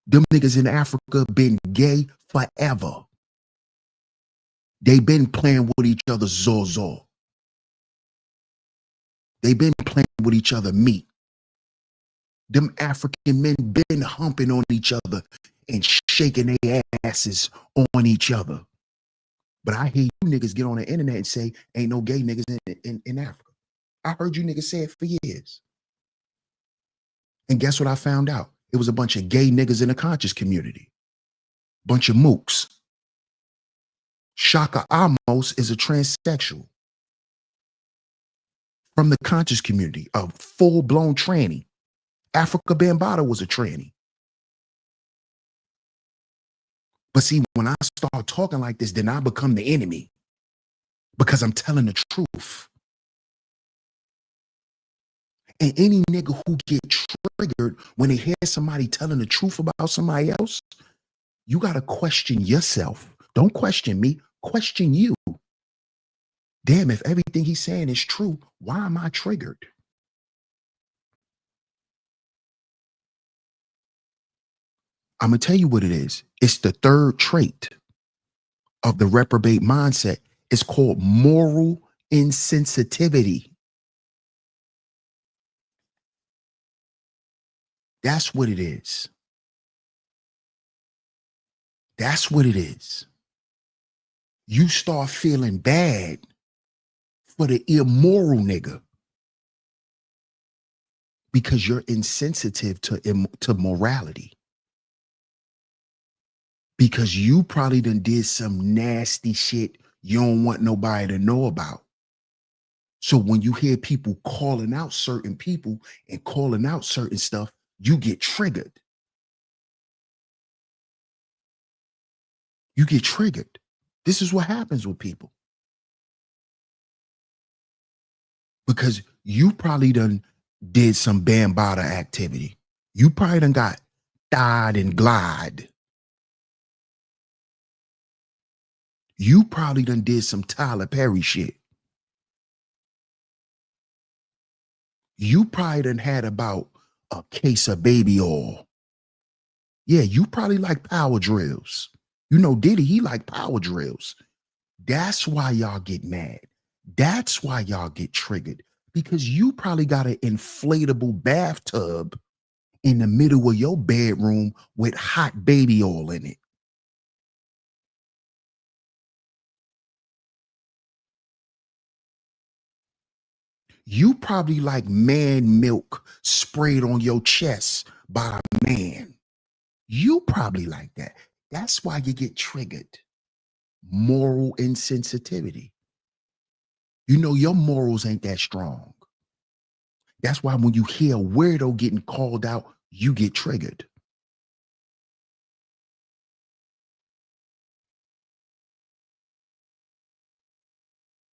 Them niggas in Africa been gay forever. They been playing with each other zozo. They been playing with each other meat. Them African men been humping on each other and shaking their asses on each other. But I hear you niggas get on the internet and say ain't no gay niggas in Africa. I heard you niggas say it for years. And guess what I found out? It was a bunch of gay niggas in the conscious community. Bunch of mooks. Shaka Amos is a transsexual from the conscious community, a full-blown tranny. Africa Bambaataa was a tranny. But see, when I start talking like this, then I become the enemy because I'm telling the truth. And any nigga who get triggered when they hear somebody telling the truth about somebody else, you got to question yourself. Don't question me, question you. Damn, if everything he's saying is true, why am I triggered? I'm going to tell you what it is. It's the third trait of the reprobate mindset. It's called moral insensitivity. That's what it is. That's what it is. You start feeling bad for the immoral nigga because you're insensitive to morality. Because you probably done did some nasty shit you don't want nobody to know about. So when you hear people calling out certain people and calling out certain stuff, you get triggered. You get triggered. This is what happens with people. Because you probably done did some Bambaataa activity. You probably done got died and glide. You probably done did some Tyler Perry shit. You probably done had about a case of baby oil. Yeah, you probably like power drills. You know Diddy, he like power drills. That's why y'all get mad. That's why y'all get triggered. Because you probably got an inflatable bathtub in the middle of your bedroom with hot baby oil in it. You probably like man milk sprayed on your chest by a man. You probably like that. That's why you get triggered. Moral insensitivity. You know your morals ain't that strong. That's why when you hear a weirdo getting called out, you get triggered.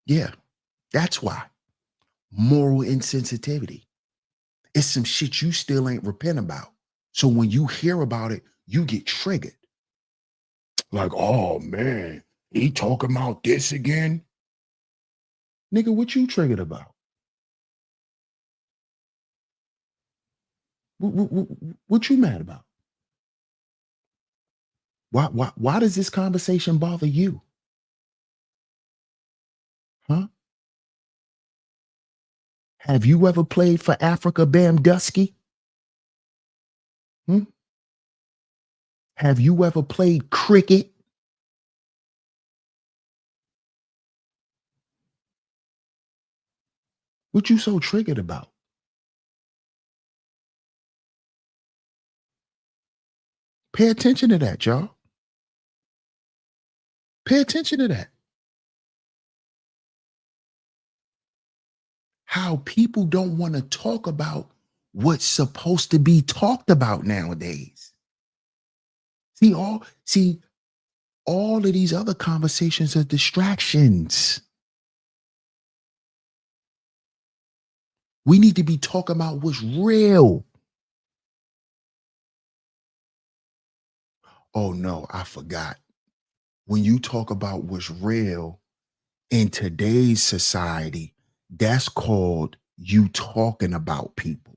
Yeah, that's why. Moral insensitivity. It's some shit you still ain't repent about. So when you hear about it, you get triggered. Like, oh man, he talking about this again? Nigga, what you triggered about? What you mad about? Why does this conversation bother you? Huh? Have you ever played for Africa Bam Dusky? Hmm? Have you ever played cricket? What you so triggered about? Pay attention to that, y'all. Pay attention to that. how people don't want to talk about what's supposed to be talked about nowadays. See, all of these other conversations are distractions. We need to be talking about what's real. Oh no, I forgot. When you talk about what's real in today's society, that's called you talking about people.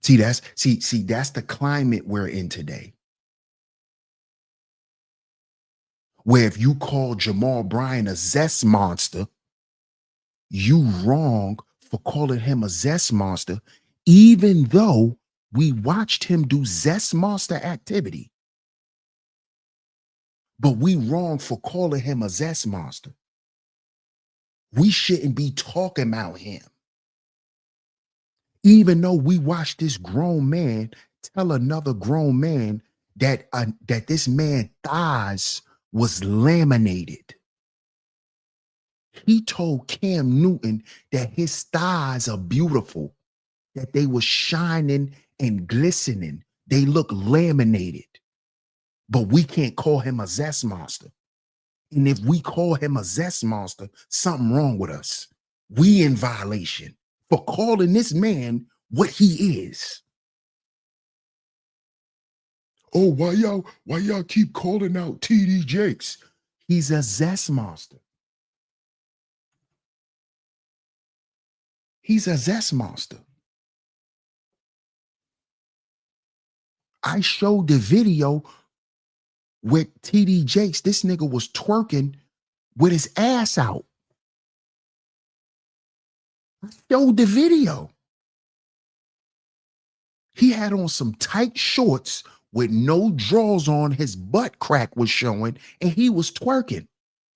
See, that's the climate we're in today. Where if you call Jamal Bryant a zest monster, you wrong for calling him a zest monster, even though we watched him do zest monster activity. But we wrong for calling him a zest monster. We shouldn't be talking about him. Even though we watched this grown man tell another grown man that this man thighs was laminated. He told Cam Newton that his thighs are beautiful, that they were shining and glistening. They look laminated. But we can't call him a zest monster. And if we call him a zest monster, something wrong with us. We in violation for calling this man what he is. Oh, why y'all keep calling out TD Jakes? He's a zest monster. He's a zest monster. I showed the video with TD Jakes. This nigga was twerking with his ass out. I showed the video. He had on some tight shorts with no drawers on. His butt crack was showing, and he was twerking.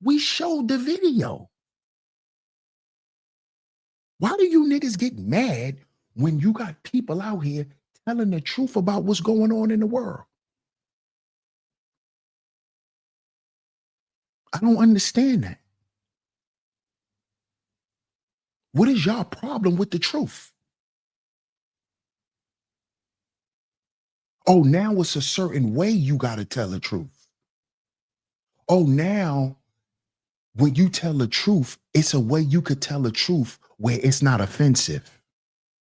We showed the video. Why do you niggas get mad when you got people out here telling the truth about what's going on in the world? I don't understand that. What is y'all problem with the truth? Oh, now it's a certain way you got to tell the truth. Oh, now when you tell the truth, it's a way you could tell the truth where it's not offensive.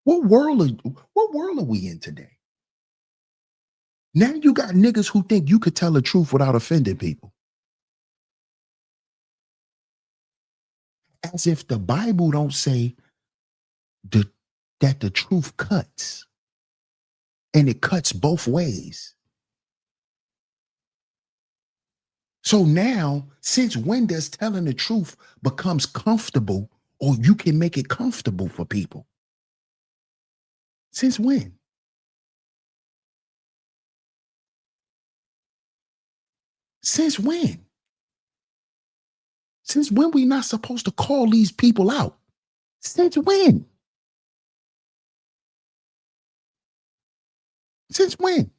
What world are we in today? Now you got niggas who think you could tell the truth without offending people. As if the Bible don't say that the truth cuts. And it cuts both ways. So now, since when does telling the truth becomes comfortable, or you can make it comfortable for people? Since when? Since when? Since when we not supposed to call these people out? Since when? Since when?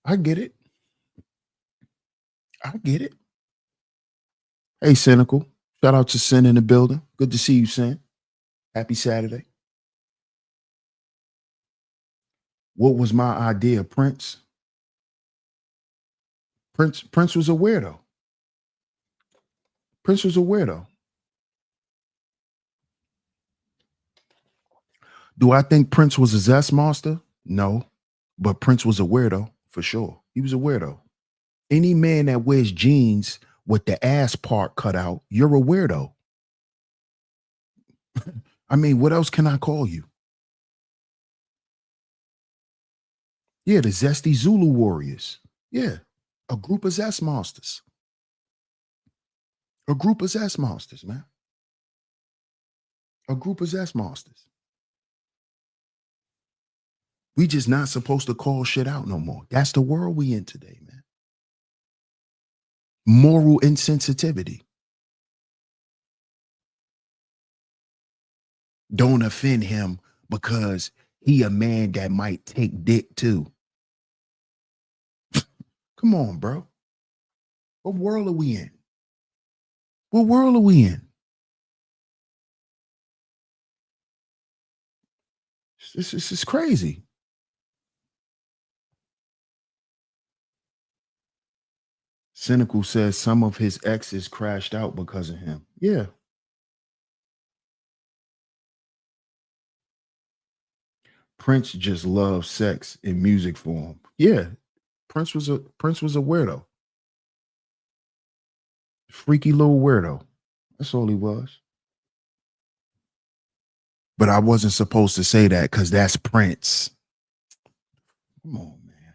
I get it. I get it. Hey, Cynical. Shout out to Sin in the building. Good to see you, Sin. Happy Saturday. What was my idea, Prince? Prince was a weirdo. Prince was a weirdo. Do I think Prince was a zest monster? No. But Prince was a weirdo for sure. He was a weirdo. Any man that wears jeans with the ass part cut out, you're a weirdo. I mean, what else can I call you? Yeah, the Zesty Zulu Warriors. Yeah, a group of zest monsters. A group of zest monsters, man. A group of zest monsters. We just not supposed to call shit out no more. That's the world we in today, man. Moral insensitivity. Don't offend him because he a man that might take dick too. Come on, bro. What world are we in? What world are we in? This is crazy. Cynical says some of his exes crashed out because of him. Yeah. Prince just loved sex in music form. Yeah. Prince was a weirdo. Freaky little weirdo. That's all he was. But I wasn't supposed to say that because that's Prince. Come on, man.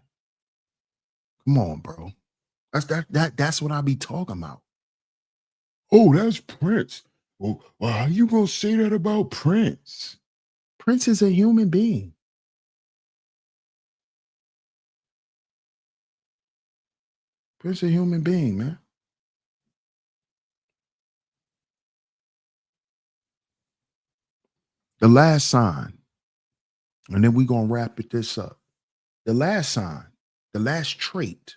Come on, bro. That's what I be talking about. Oh, that's Prince. Well, how you gonna say that about Prince? Prince is a human being. Prince is a human being, man. The last sign, and then we gonna wrap this up. The last sign, the last trait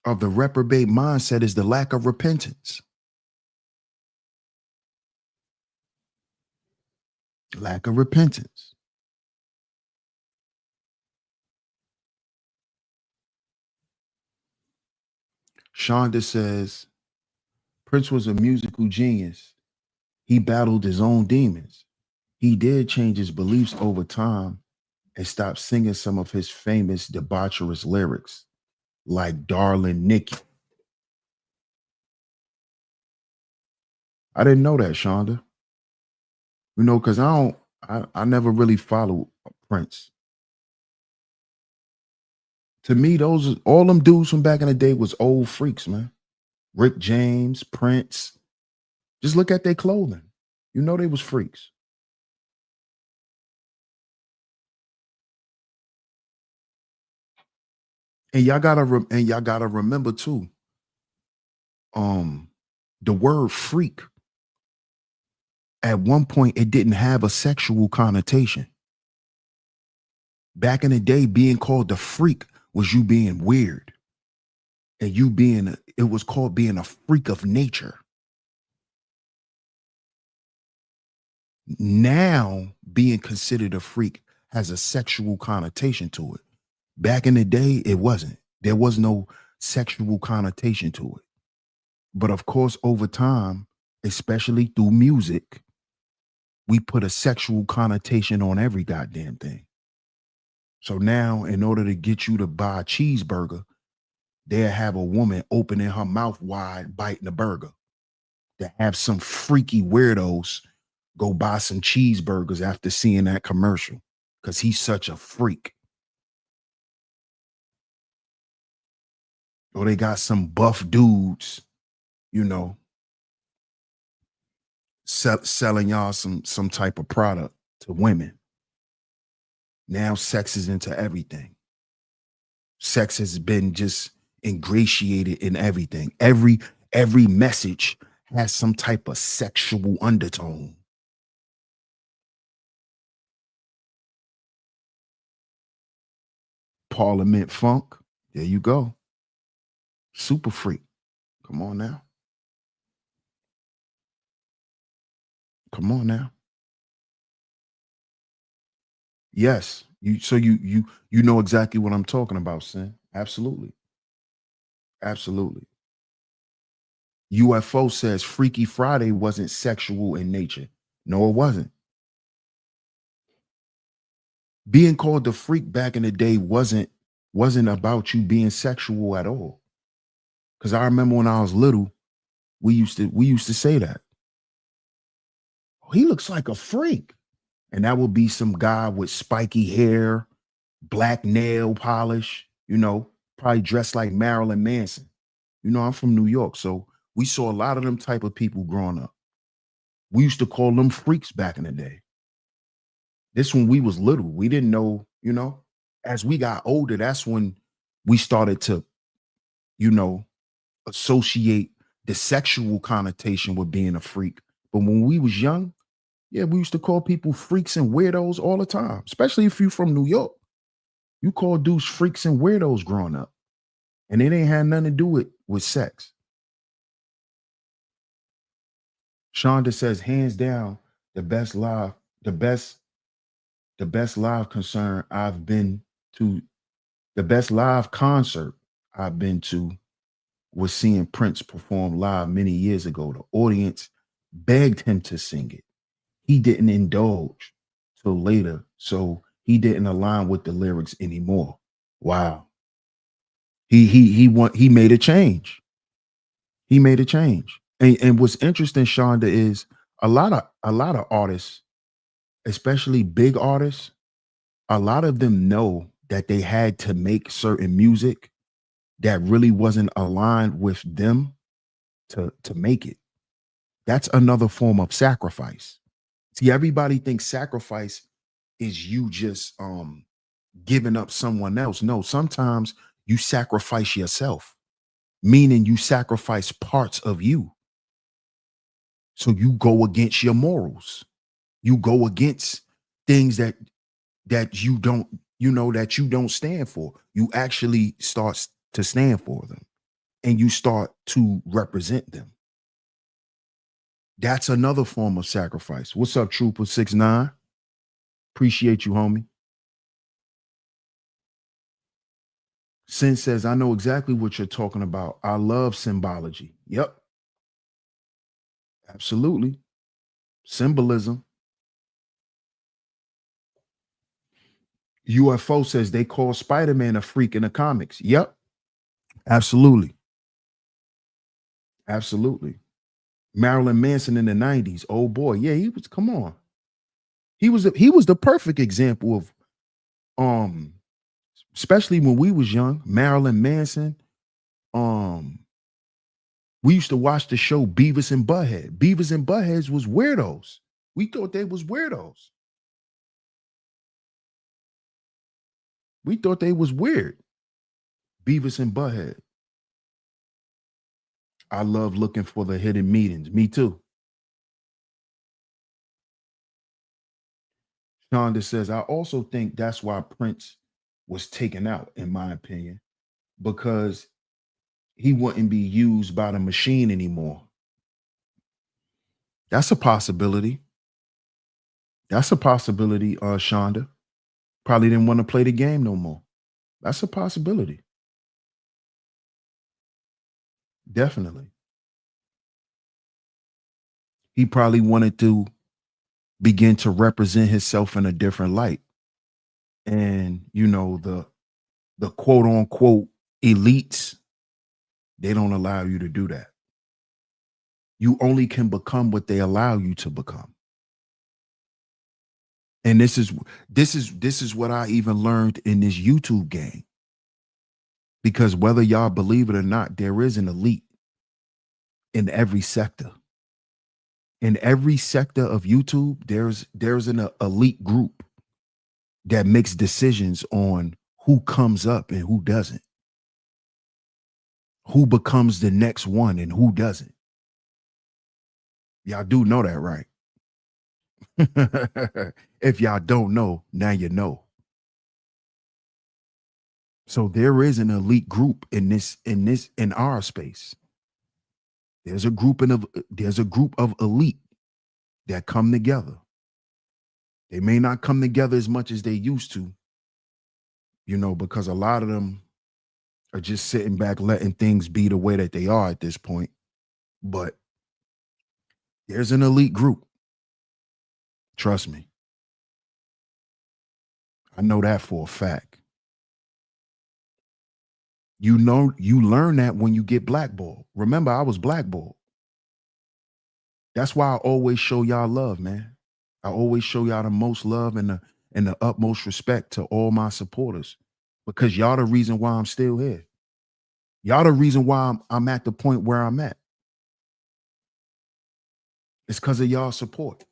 of the reprobate mindset is the lack of repentance. Lack of repentance. Shonda says Prince was a musical genius. He battled his own demons. He did change his beliefs over time and stopped singing some of his famous debaucherous lyrics, like Darling Nikki. I didn't know that, Shonda. Because I never really followed Prince. To me, all them dudes from back in the day was old freaks, man. Rick James, Prince. Just look at their clothing. They was freaks. And y'all gotta remember too. The word freak at one point it didn't have a sexual connotation. Back in the day, being called the freak was you being weird, and it was called being a freak of nature. Now, being considered a freak has a sexual connotation to it. Back in the day, it wasn't. There was no sexual connotation to it. But of course, over time, especially through music, we put a sexual connotation on every goddamn thing. So now, in order to get you to buy a cheeseburger, they'll have a woman opening her mouth wide, biting the burger. To have some freaky weirdos go buy some cheeseburgers after seeing that commercial because he's such a freak. Or they got some buff dudes, you know, selling y'all some type of product to women. Now sex is into everything. Sex has been just ingratiated in everything. Every message has some type of sexual undertone. Parliament funk. There you go. Super freak. Come on now. Come on now. Yes. You know exactly what I'm talking about, Sin. Absolutely. Absolutely. UFO says Freaky Friday wasn't sexual in nature. No, it wasn't. Being called the freak back in the day wasn't about you being sexual at all. Because I remember when I was little, we used to say that. "Oh, he looks like a freak." And that would be some guy with spiky hair, black nail polish, probably dressed like Marilyn Manson. I'm from New York, so we saw a lot of them type of people growing up. We used to call them freaks back in the day. This when we was little, we didn't know. As we got older, that's when we started to, you know, associate the sexual connotation with being a freak. But when we was young, yeah, we used to call people freaks and weirdos all the time, especially if you're from New York. You call dudes freaks and weirdos growing up, and it ain't had nothing to do with sex. Shonda says, hands down, the best live, the best, the best live concern I've been to, the best live concert I've been to was seeing Prince perform live many years ago. The audience begged him to sing it. He didn't indulge till later, so he didn't align with the lyrics anymore. Wow. He made a change. He made a change. And what's interesting, Shonda, is a lot of artists, especially big artists, a lot of them know that they had to make certain music that really wasn't aligned with them to make it. That's another form of sacrifice. See, everybody thinks sacrifice is you just giving up someone else. No, sometimes you sacrifice yourself, meaning you sacrifice parts of you. So you go against your morals. You go against things that you don't, that you don't stand for. You actually start to stand for them and you start to represent them. That's another form of sacrifice. What's up, Trooper 69? Appreciate you, homie. Sin says, I know exactly what you're talking about. I love symbology. Yep, absolutely. Symbolism. UFO says they call Spider-Man a freak in the comics. Yep, absolutely. Absolutely. Marilyn Manson in the 90s. Oh boy. Yeah, he was, come on. He was the perfect example of um, especially when we was young, Marilyn Manson. Um, we used to watch the show Beavis and Butthead. Beavis and Buttheads was weirdos. We thought they was weirdos. We thought they was weird. Beavis and Butthead. I love looking for the hidden meanings. Me too. Shonda says, I also think that's why Prince was taken out, in my opinion, because he wouldn't be used by the machine anymore. That's a possibility. That's a possibility, Shonda. Probably didn't want to play the game no more. That's a possibility. Definitely. He probably wanted to begin to represent himself in a different light. And the quote unquote elites, they don't allow you to do that. You only can become what they allow you to become. And this is what I even learned in this YouTube game. Because whether y'all believe it or not, there is an elite in every sector. In every sector of YouTube, there's an elite group that makes decisions on who comes up and who doesn't, who becomes the next one and who doesn't. Y'all do know that, right? If y'all don't know, now you know. So there is an elite group in our space. There's a group of elite that come together. They may not come together as much as they used to, because a lot of them are just sitting back letting things be the way that they are at this point. But there's an elite group. Trust me. I know that for a fact. You learn that when you get blackballed. Remember, I was blackballed. That's why I always show y'all love, man. I always show y'all the most love and the utmost respect to all my supporters, because y'all the reason why I'm still here. Y'all the reason why I'm at the point where I'm at. It's because of y'all support.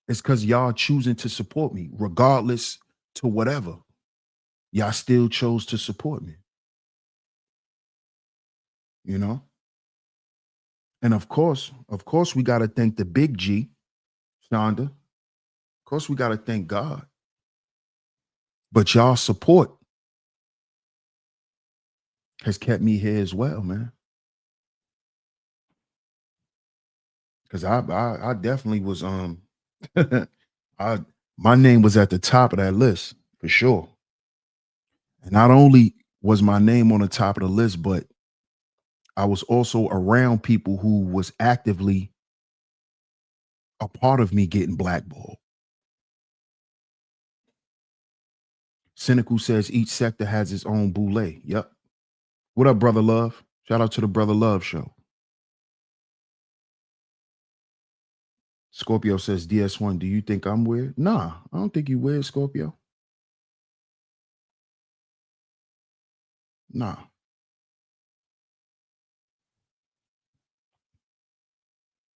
It's because y'all choosing to support me, regardless to whatever. Y'all still chose to support me, you know? And of course, we got to thank the big G, Shonda. Of course, we got to thank God. But y'all support has kept me here as well, man. Because I definitely was I my name was at the top of that list for sure. And not only was my name on the top of the list, but I was also around people who was actively a part of me getting blackballed. Cynical says each sector has its own boule. Yep. What up, brother Love? Shout out to the brother Love show. Scorpio says DS1, do you think I'm weird? Nah, I don't think you weird, Scorpio. Nah.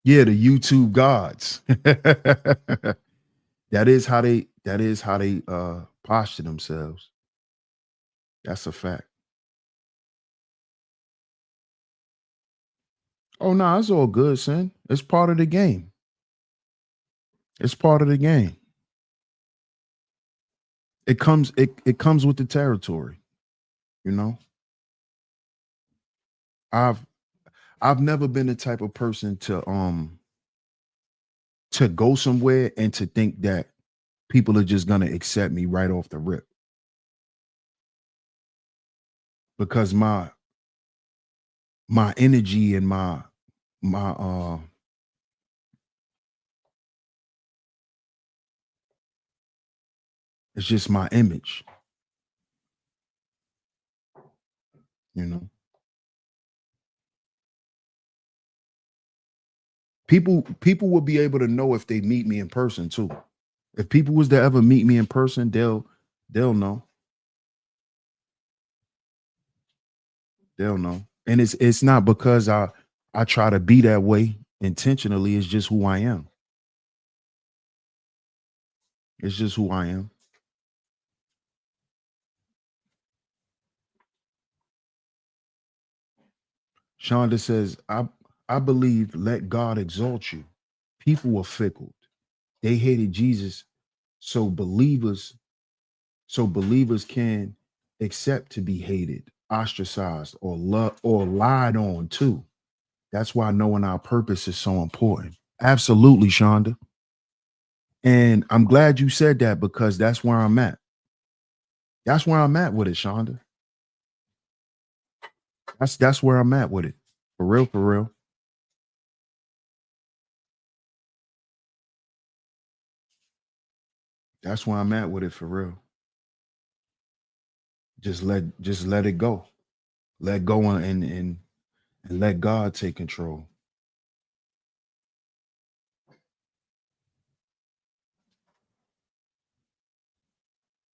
Yeah, the YouTube gods. that is how they posture themselves. That's a fact. Oh no, it's all good, son. It's part of the game. It's part of the game. It comes with the territory, you know. I've I've never been the type of person to go somewhere and to think that people are just gonna accept me right off the rip. Because my energy and my it's just my image, you know. People will be able to know if they meet me in person too. If people was to ever meet me in person, they'll know. They'll know. And it's not because I try to be that way intentionally. It's just who I am. It's just who I am. Shonda says, I believe let God exalt you. People were fickle. They hated Jesus. So believers, so believers can accept to be hated, ostracized, or love or lied on too. That's why knowing our purpose is so important. Absolutely, Shonda. And I'm glad you said that because that's where I'm at. That's where I'm at with it, Shonda. That's where I'm at with it. For real, for real. That's where I'm at with it for real. Just let it go. Let go and let God take control.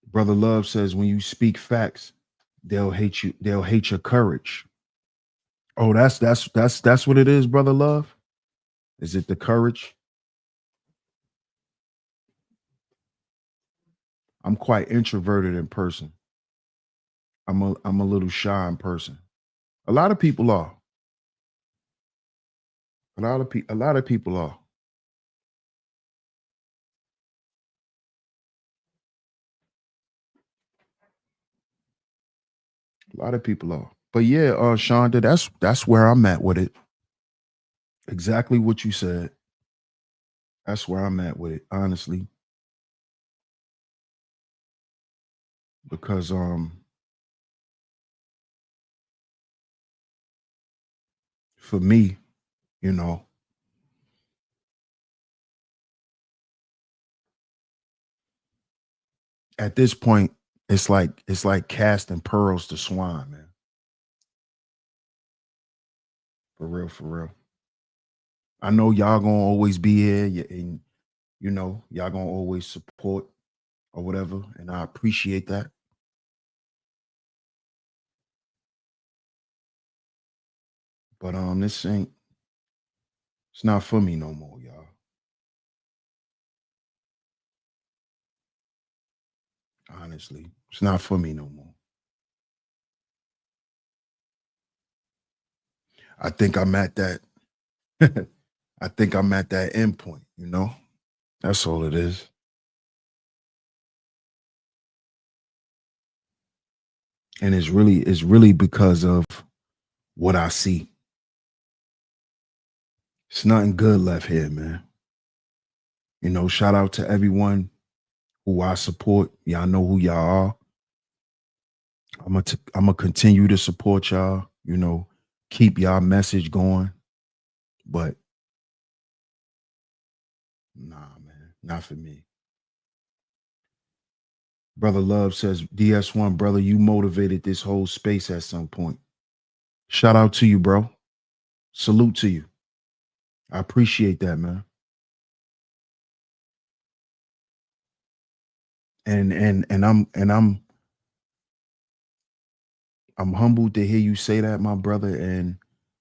Brother Love says when you speak facts, they'll hate you, they'll hate your courage. Oh, that's what it is, brother Love. Is it the courage? I'm quite introverted in person. I'm a little shy in person. A lot of people are. A lot of people are. A lot of people are. But yeah, Shonda, that's where I'm at with it. Exactly what you said. That's where I'm at with it, honestly. Because for me, you know, at this point, it's like casting pearls to swine, man. For real, for real. I know y'all gonna always be here, and y'all gonna always support or whatever, and I appreciate that. But this ain't it's not for me no more, y'all. Honestly, it's not for me no more. I think I'm at that. I think I'm at that end point. That's all it is. And it's really because of what I see. It's nothing good left here, man. Shout out to everyone who I support. Y'all know who y'all are. I'm gonna continue to support y'all. Keep y'all message going. But nah, man, not for me. Brother Love says, DS1, brother, you motivated this whole space at some point. Shout out to you, bro. Salute to you. I appreciate that, man. And I'm humbled to hear you say that, my brother, and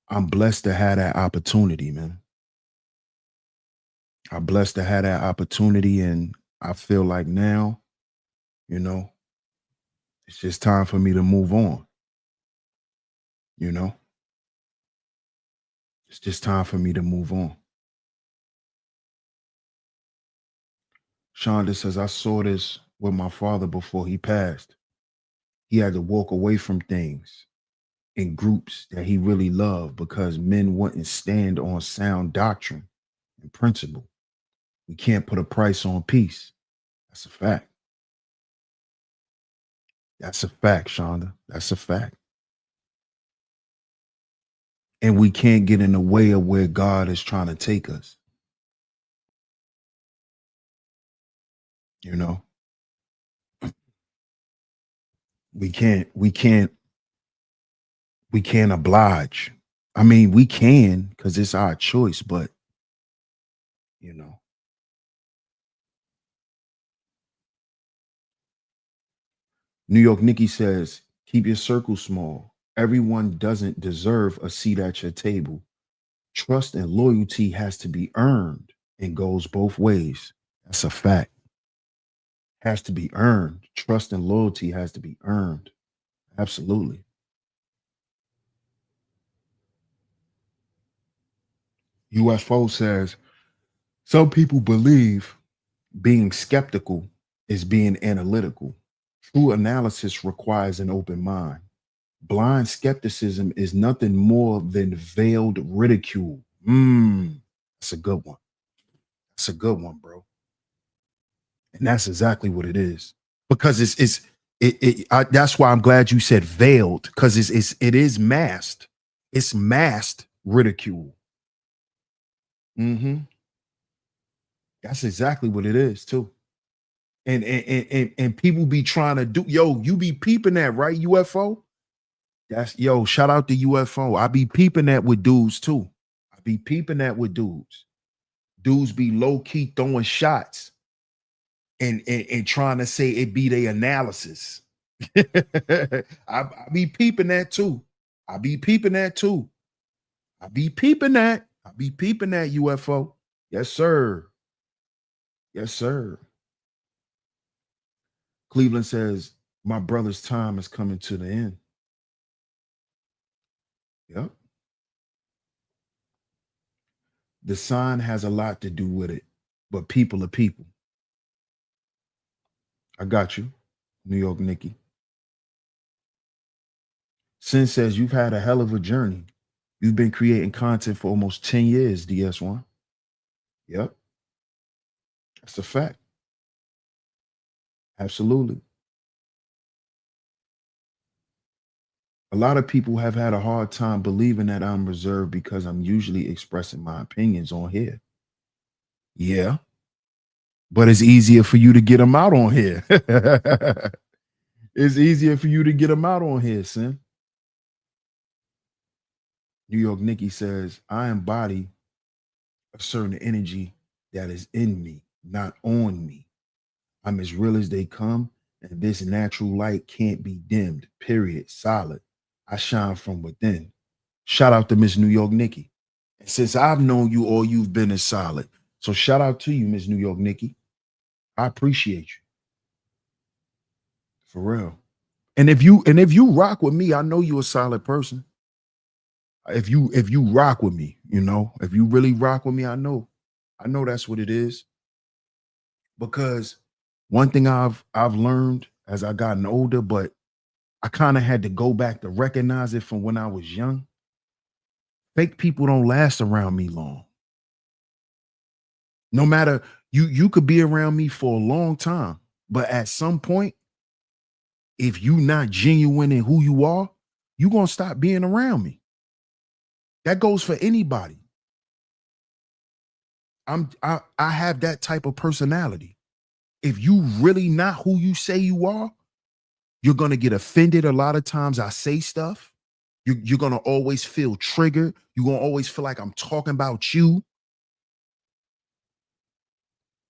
I'm blessed to have that opportunity, man. I'm blessed to have that opportunity, and I feel like now, you know, it's just time for me to move on. You know, it's just time for me to move on. Shonda says, I saw this with my father before he passed. He had to walk away from things in groups that he really loved because men wouldn't stand on sound doctrine and principle. We can't put a price on peace. That's a fact. That's a fact, Shonda. That's a fact. And we can't get in the way of where God is trying to take us. You know, we can't oblige. I mean, we can because it's our choice, but you know, New York Nikki says, keep your circle small. Everyone doesn't deserve a seat at your table. Trust and loyalty has to be earned and goes both ways. That's a fact. Has to be earned. Trust and loyalty has to be earned. Absolutely. UFO says, some people believe being skeptical is being analytical. True analysis requires an open mind. Blind skepticism is nothing more than veiled ridicule. That's a good one. That's a good one, bro. And that's exactly what it is. Because that's why I'm glad you said veiled, because it is masked. It's masked ridicule. Hmm. That's exactly what it is, too. And people be trying to do, you be peeping that, right? UFO. Shout out to UFO. I be peeping that with dudes too. I be peeping that with dudes. Dudes be low key throwing shots and trying to say it be their analysis. I be peeping that too. I be peeping that too. I be peeping that. I be peeping that UFO. Yes, sir. Yes, sir. Cleveland says, my brother's time is coming to the end. Yep. The sign has a lot to do with it, but people are people. I got you, New York Nikki. Sin says you've had a hell of a journey. You've been creating content for almost 10 years, DS1. Yep, that's a fact. Absolutely. A lot of people have had a hard time believing that I'm reserved because I'm usually expressing my opinions on here. Yeah, but it's easier for you to get them out on here. It's easier for you to get them out on here, Sin. New York Nikki says, I embody a certain energy that is in me, not on me. I'm as real as they come, and this natural light can't be dimmed. Period. Solid. I shine from within. Shout out to Miss New York Nikki. And since I've known you, all you've been is solid. So shout out to you, Miss New York Nikki. I appreciate you. For real. And if you rock with me, I know you're a solid person. If you rock with me, if you really rock with me, I know that's what it is. Because one thing I've learned as I gotten older, but I kind of had to go back to recognize it from when I was young. Fake people don't last around me long. No matter you could be around me for a long time, but at some point, if you not genuine in who you are, you gonna stop being around me. That goes for anybody. I have that type of personality. If you really not who you say you are, you're gonna get offended a lot of times. I say stuff. You're gonna always feel triggered. You're gonna always feel like I'm talking about you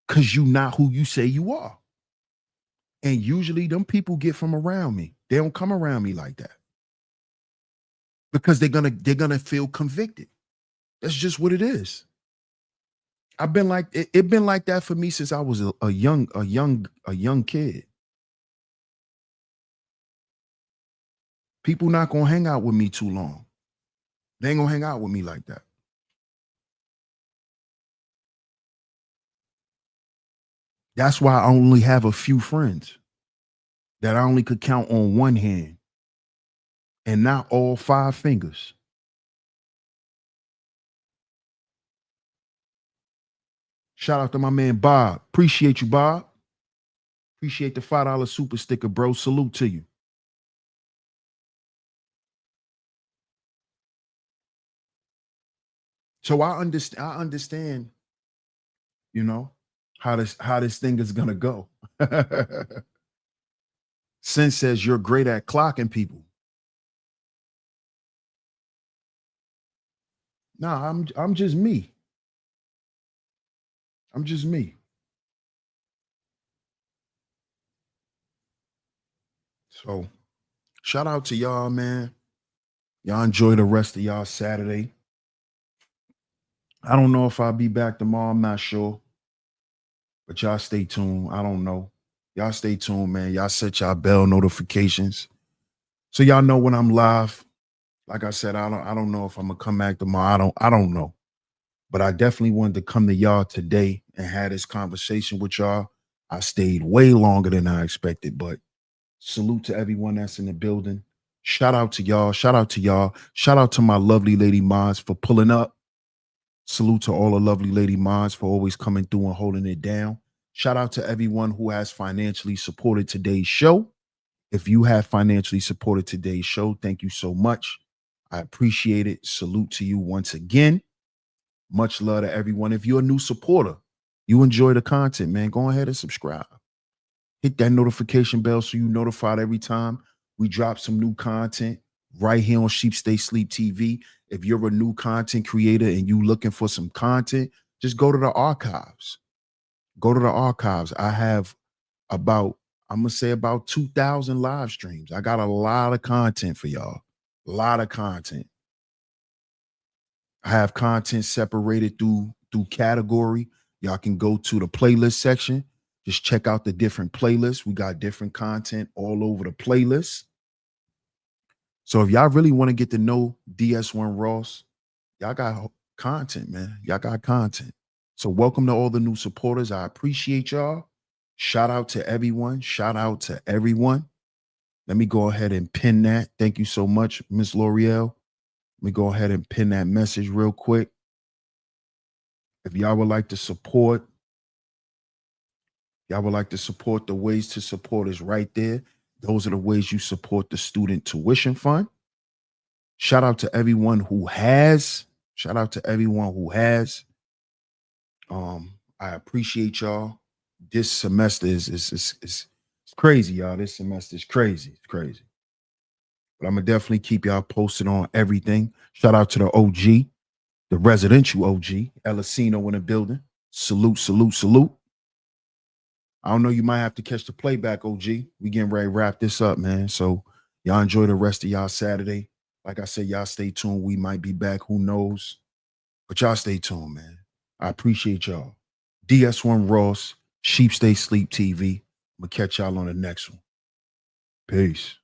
because you not who you say you are. And usually them people get from around me. They don't come around me like that because they're gonna feel convicted. That's just what it is. I've been like it been like that for me since I was a young kid. People not gonna hang out with me too long. They ain't gonna hang out with me like that. That's why I only have a few friends that I only could count on one hand and not all five fingers. Shout out to my man Bob. Appreciate you, Bob. Appreciate the $5 super sticker, bro. Salute to you. So I understand, you know, how this thing is gonna go. Sin says you're great at clocking people. Nah, I'm just me. I'm just me. So shout out to y'all, man. Y'all enjoy the rest of y'all Saturday. I don't know if I'll be back tomorrow. I'm not sure. But y'all stay tuned. I don't know. Y'all stay tuned, man. Y'all set y'all bell notifications. So y'all know when I'm live. Like I said, I don't know if I'm gonna come back tomorrow. I don't know. But I definitely wanted to come to y'all today and have this conversation with y'all. I stayed way longer than I expected, but salute to everyone that's in the building. Shout out to y'all. Shout out to y'all. Shout out to my lovely lady Maz for pulling up. Salute to all the lovely lady mods for always coming through and holding it down. Shout out to everyone who has financially supported today's show. If you have financially supported today's show, thank you so much. I appreciate it. Salute to you once again. Much love to everyone. If you're a new supporter, you enjoy the content, man, go ahead and subscribe. Hit that notification bell so you notified every time we drop some new content right here on Sheep Stay Sleep TV. If you're a new content creator and you looking for some content, just go to the archives. Go to the archives. I have about, I'm gonna say about 2,000 live streams. I got a lot of content for y'all. A lot of content. I have content separated through category. Y'all can go to the playlist section. Just check out the different playlists. We got different content all over the playlist. So if y'all really want to get to know DS1 Ross, y'all got content, man. Y'all got content. So welcome to all the new supporters. I appreciate y'all. Shout out to everyone. Shout out to everyone. Let me go ahead and pin that. Thank you so much, Miss L'Oreal. Let me go ahead and pin that message real quick. If y'all would like to support, the ways to support is right there. Those are the ways you support the student tuition fund. Shout out to everyone who has. Shout out to everyone who has. I appreciate y'all. This semester is crazy, y'all. This semester is crazy. It's crazy. But I'm gonna definitely keep y'all posted on everything. Shout out to the OG, the residential OG, Elisino in the building. Salute, salute, salute. I don't know. You might have to catch the playback, OG. We getting ready to wrap this up, man. So y'all enjoy the rest of y'all Saturday. Like I said, y'all stay tuned. We might be back. Who knows? But y'all stay tuned, man. I appreciate y'all. DS1 Ross, Sheep Stay Sleep TV. I'm gonna catch y'all on the next one. Peace.